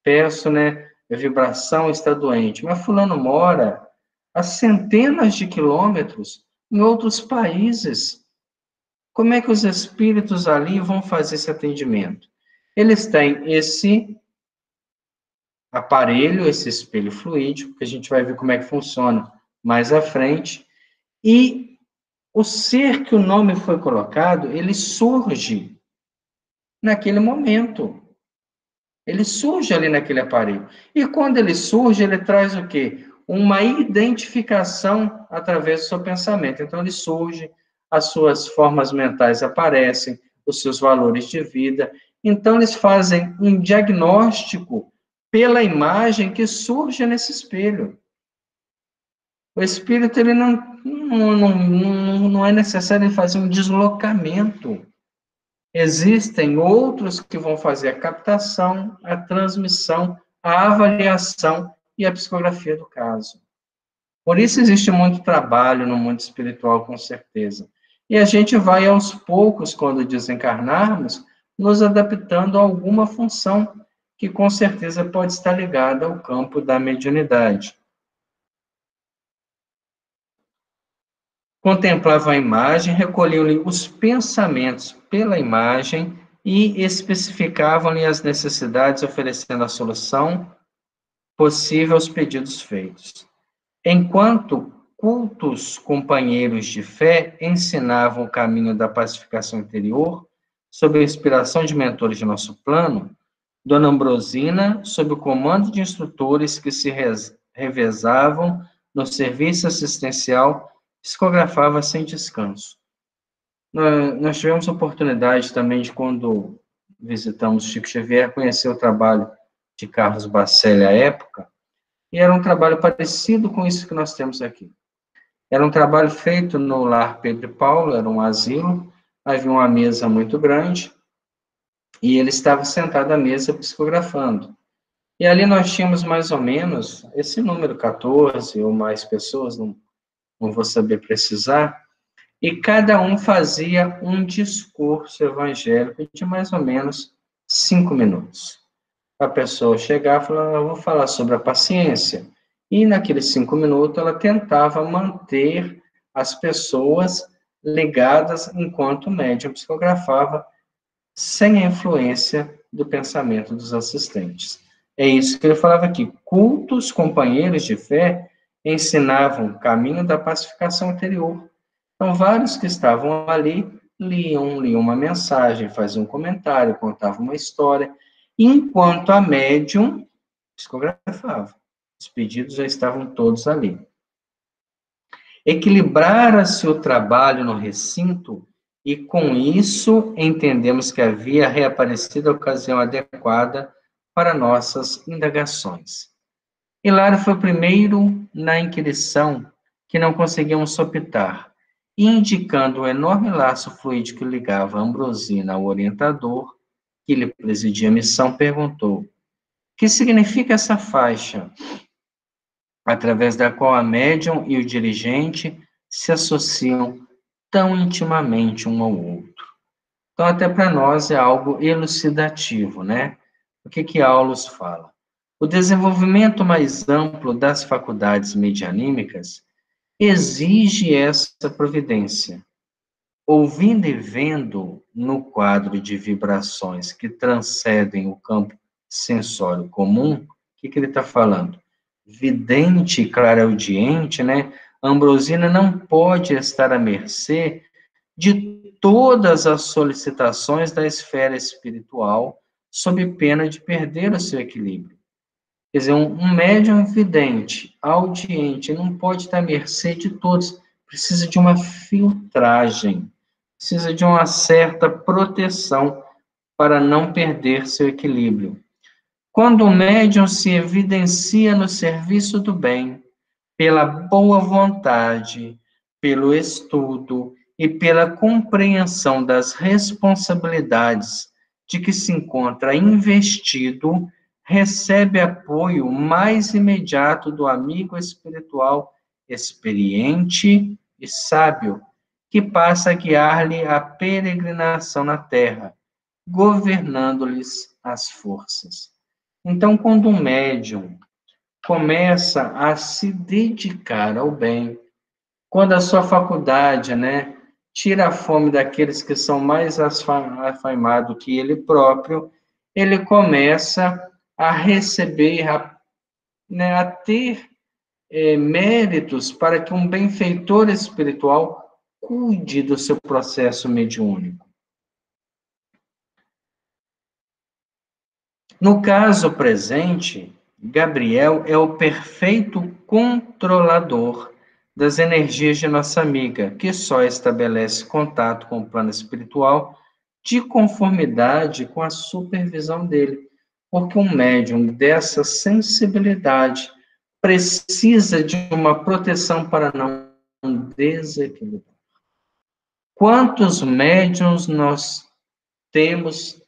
peço, a vibração está doente, mas fulano mora a centenas de quilômetros em outros países. Como é que os espíritos ali vão fazer esse atendimento? Eles têm esse aparelho, esse espelho fluídico, que a gente vai ver como é que funciona mais à frente, e o ser que o nome foi colocado, ele surge naquele momento. Ele surge ali naquele aparelho. E quando ele surge, ele traz o quê? Uma identificação através do seu pensamento. Então, ele surge, as suas formas mentais aparecem, os seus valores de vida. Então, eles fazem um diagnóstico pela imagem que surge nesse espelho. O espírito, ele não é necessário fazer um deslocamento. Existem outros que vão fazer a captação, a transmissão, a avaliação e a psicografia do caso. Por isso existe muito trabalho no mundo espiritual, com certeza. E a gente vai, aos poucos, quando desencarnarmos, nos adaptando a alguma função que, com certeza, pode estar ligada ao campo da mediunidade. Contemplavam a imagem, recolhiam-lhe os pensamentos pela imagem e especificavam-lhe as necessidades, oferecendo a solução possível aos pedidos feitos. Enquanto cultos companheiros de fé ensinavam o caminho da pacificação interior, sob a inspiração de mentores de nosso plano, Dona Ambrosina, sob o comando de instrutores que se revezavam no serviço assistencial, psicografava sem descanso. Nós tivemos oportunidade também de, quando visitamos Chico Xavier, conhecer o trabalho de Carlos Bacelli à época, e era um trabalho parecido com isso que nós temos aqui. Era um trabalho feito no Lar Pedro e Paulo, era um asilo, havia uma mesa muito grande, e ele estava sentado à mesa psicografando. E ali nós tínhamos mais ou menos esse número, 14 ou mais pessoas, não vou saber precisar, e cada um fazia um discurso evangélico de mais ou menos 5 minutos. A pessoa chegava e falava, eu vou falar sobre a paciência. E naqueles 5 minutos ela tentava manter as pessoas ligadas enquanto o médium psicografava, sem a influência do pensamento dos assistentes. É isso que ele falava aqui. Cultos companheiros de fé ensinavam o caminho da pacificação interior. Então, vários que estavam ali liam uma mensagem, faziam um comentário, contavam uma história, enquanto a médium psicografava. Os pedidos já estavam todos ali. Equilibrara-se o trabalho no recinto e, com isso, entendemos que havia reaparecido a ocasião adequada para nossas indagações. Hilário foi o primeiro na inquirição que não conseguiam sopitar, e indicando o enorme laço fluídico que ligava Ambrosina ao orientador, que lhe presidia a missão, perguntou: que significa essa faixa, através da qual a médium e o dirigente se associam tão intimamente um ao outro? Então, até para nós é algo elucidativo, né? O que que Aulus fala? O desenvolvimento mais amplo das faculdades medianímicas exige essa providência. Ouvindo e vendo no quadro de vibrações que transcendem o campo sensório comum, o que que ele está falando? Vidente e clareaudiente, né? Ambrosina não pode estar à mercê de todas as solicitações da esfera espiritual, sob pena de perder o seu equilíbrio. Quer dizer, um médium vidente, audiente, não pode estar à mercê de todos, precisa de uma filtragem, precisa de uma certa proteção para não perder seu equilíbrio. Quando o médium se evidencia no serviço do bem, pela boa vontade, pelo estudo e pela compreensão das responsabilidades de que se encontra investido, recebe apoio mais imediato do amigo espiritual experiente e sábio, que passa a guiar-lhe a peregrinação na terra, governando-lhes as forças. Então, quando um médium começa a se dedicar ao bem, quando a sua faculdade, né, tira a fome daqueles que são mais afamados que ele próprio, ele começa a receber, a ter méritos para que um benfeitor espiritual cuide do seu processo mediúnico. No caso presente, Gabriel é o perfeito controlador das energias de nossa amiga, que só estabelece contato com o plano espiritual de conformidade com a supervisão dele, porque um médium dessa sensibilidade precisa de uma proteção para não desequilibrar. Quantos médiums nós temos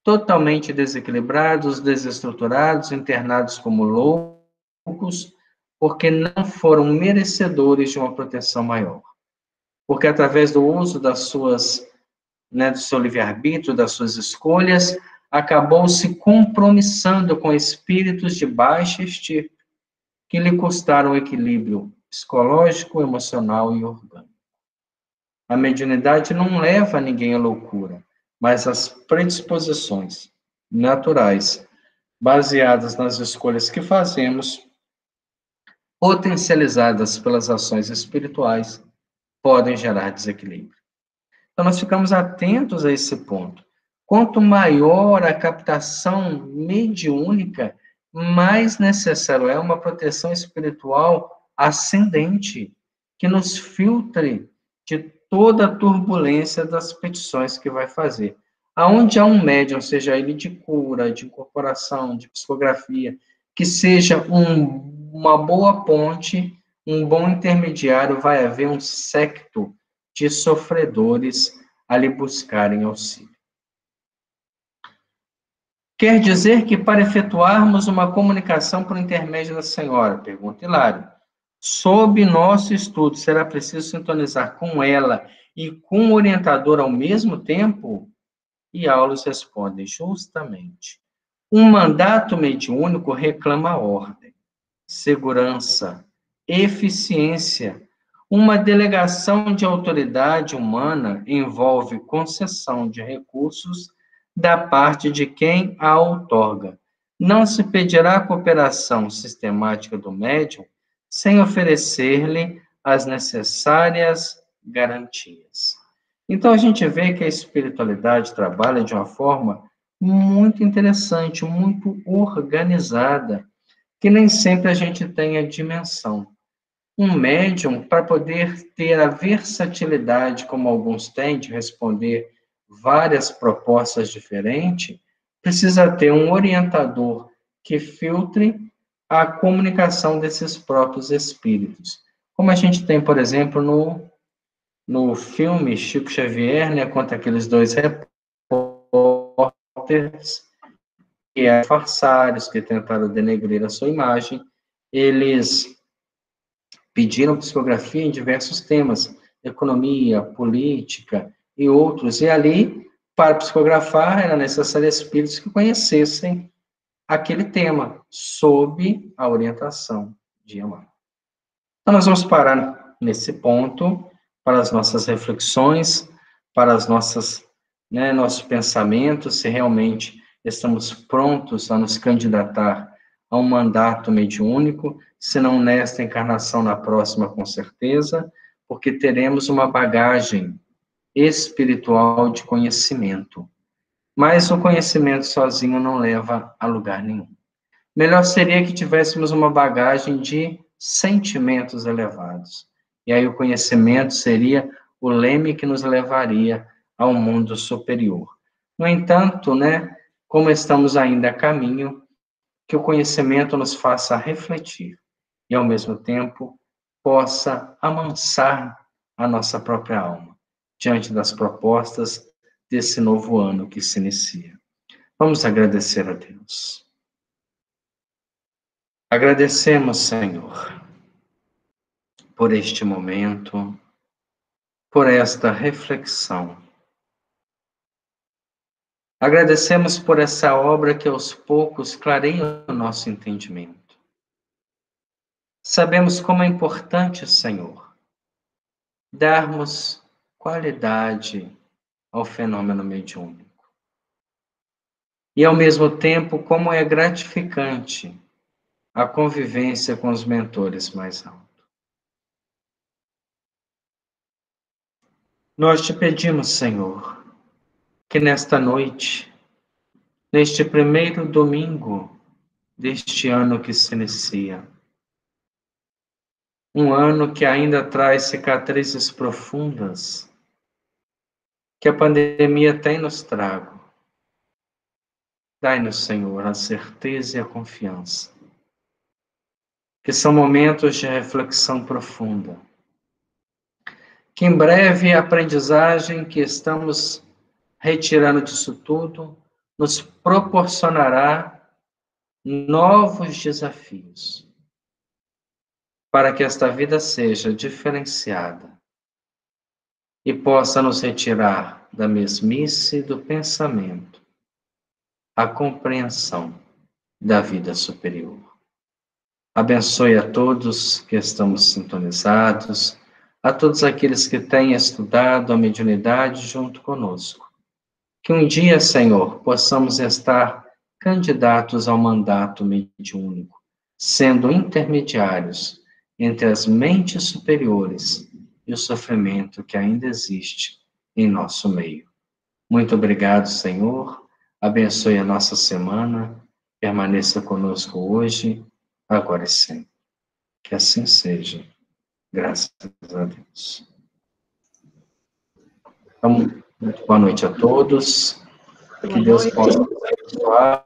totalmente desequilibrados, desestruturados, internados como loucos, porque não foram merecedores de uma proteção maior? Porque através do uso das suas, do seu livre-arbítrio, das suas escolhas, acabou se compromissando com espíritos de baixa estirpe, que lhe custaram o equilíbrio psicológico, emocional e orgânico. A mediunidade não leva ninguém à loucura, mas as predisposições naturais, baseadas nas escolhas que fazemos, potencializadas pelas ações espirituais, podem gerar desequilíbrio. Então, nós ficamos atentos a esse ponto. Quanto maior a captação mediúnica, mais necessário é uma proteção espiritual ascendente, que nos filtre de toda a turbulência das petições que vai fazer. Aonde há um médium, seja ele de cura, de incorporação, de psicografia, que seja uma boa ponte, um bom intermediário, vai haver um séquito de sofredores a lhe buscarem auxílio. Quer dizer que para efetuarmos uma comunicação por intermédio da senhora, pergunta Hilário, sob nosso estudo, será preciso sintonizar com ela e com o orientador ao mesmo tempo? E Aulus responde, justamente. Um mandato mediúnico reclama ordem, segurança, eficiência. Uma delegação de autoridade humana envolve concessão de recursos da parte de quem a outorga. Não se pedirá a cooperação sistemática do médium sem oferecer-lhe as necessárias garantias. Então, a gente vê que a espiritualidade trabalha de uma forma muito interessante, muito organizada, que nem sempre a gente tem a dimensão. Um médium, para poder ter a versatilidade, como alguns têm, de responder várias propostas diferentes, precisa ter um orientador que filtre, a comunicação desses próprios espíritos. Como a gente tem, por exemplo, no filme Chico Xavier, né, contra aqueles dois repórteres, que eram farsários, que tentaram denegrir a sua imagem, eles pediram psicografia em diversos temas, economia, política e outros, e ali, para psicografar, era necessário espíritos que conhecessem aquele tema, sob a orientação de Emmanuel. Então, nós vamos parar nesse ponto, para as nossas reflexões, para as nossas, nossos pensamentos, se realmente estamos prontos a nos candidatar a um mandato mediúnico, se não nesta encarnação, na próxima, com certeza, porque teremos uma bagagem espiritual de conhecimento. Mas o conhecimento sozinho não leva a lugar nenhum. Melhor seria que tivéssemos uma bagagem de sentimentos elevados. E aí o conhecimento seria o leme que nos levaria ao mundo superior. No entanto, como estamos ainda a caminho, que o conhecimento nos faça refletir e, ao mesmo tempo, possa amansar a nossa própria alma diante das propostas desse novo ano que se inicia. Vamos agradecer a Deus. Agradecemos, Senhor, por este momento, por esta reflexão. Agradecemos por essa obra que aos poucos clareia o nosso entendimento. Sabemos como é importante, Senhor, darmos qualidade ao fenômeno mediúnico. E, ao mesmo tempo, como é gratificante a convivência com os mentores mais altos. Nós te pedimos, Senhor, que nesta noite, neste primeiro domingo deste ano que se inicia, um ano que ainda traz cicatrizes profundas, que a pandemia tem nos trago. Dai-nos, Senhor, a certeza e a confiança, que são momentos de reflexão profunda, que em breve a aprendizagem que estamos retirando disso tudo nos proporcionará novos desafios, para que esta vida seja diferenciada e possa nos retirar da mesmice do pensamento a compreensão da vida superior. Abençoe a todos que estamos sintonizados, a todos aqueles que têm estudado a mediunidade junto conosco. Que um dia, Senhor, possamos estar candidatos ao mandato mediúnico, sendo intermediários entre as mentes superiores e o sofrimento que ainda existe em nosso meio. Muito obrigado, Senhor. Abençoe a nossa semana. Permaneça conosco hoje, agora e sempre. Que assim seja. Graças a Deus. Então, muito boa noite a todos. Que Deus possa nos abençoar.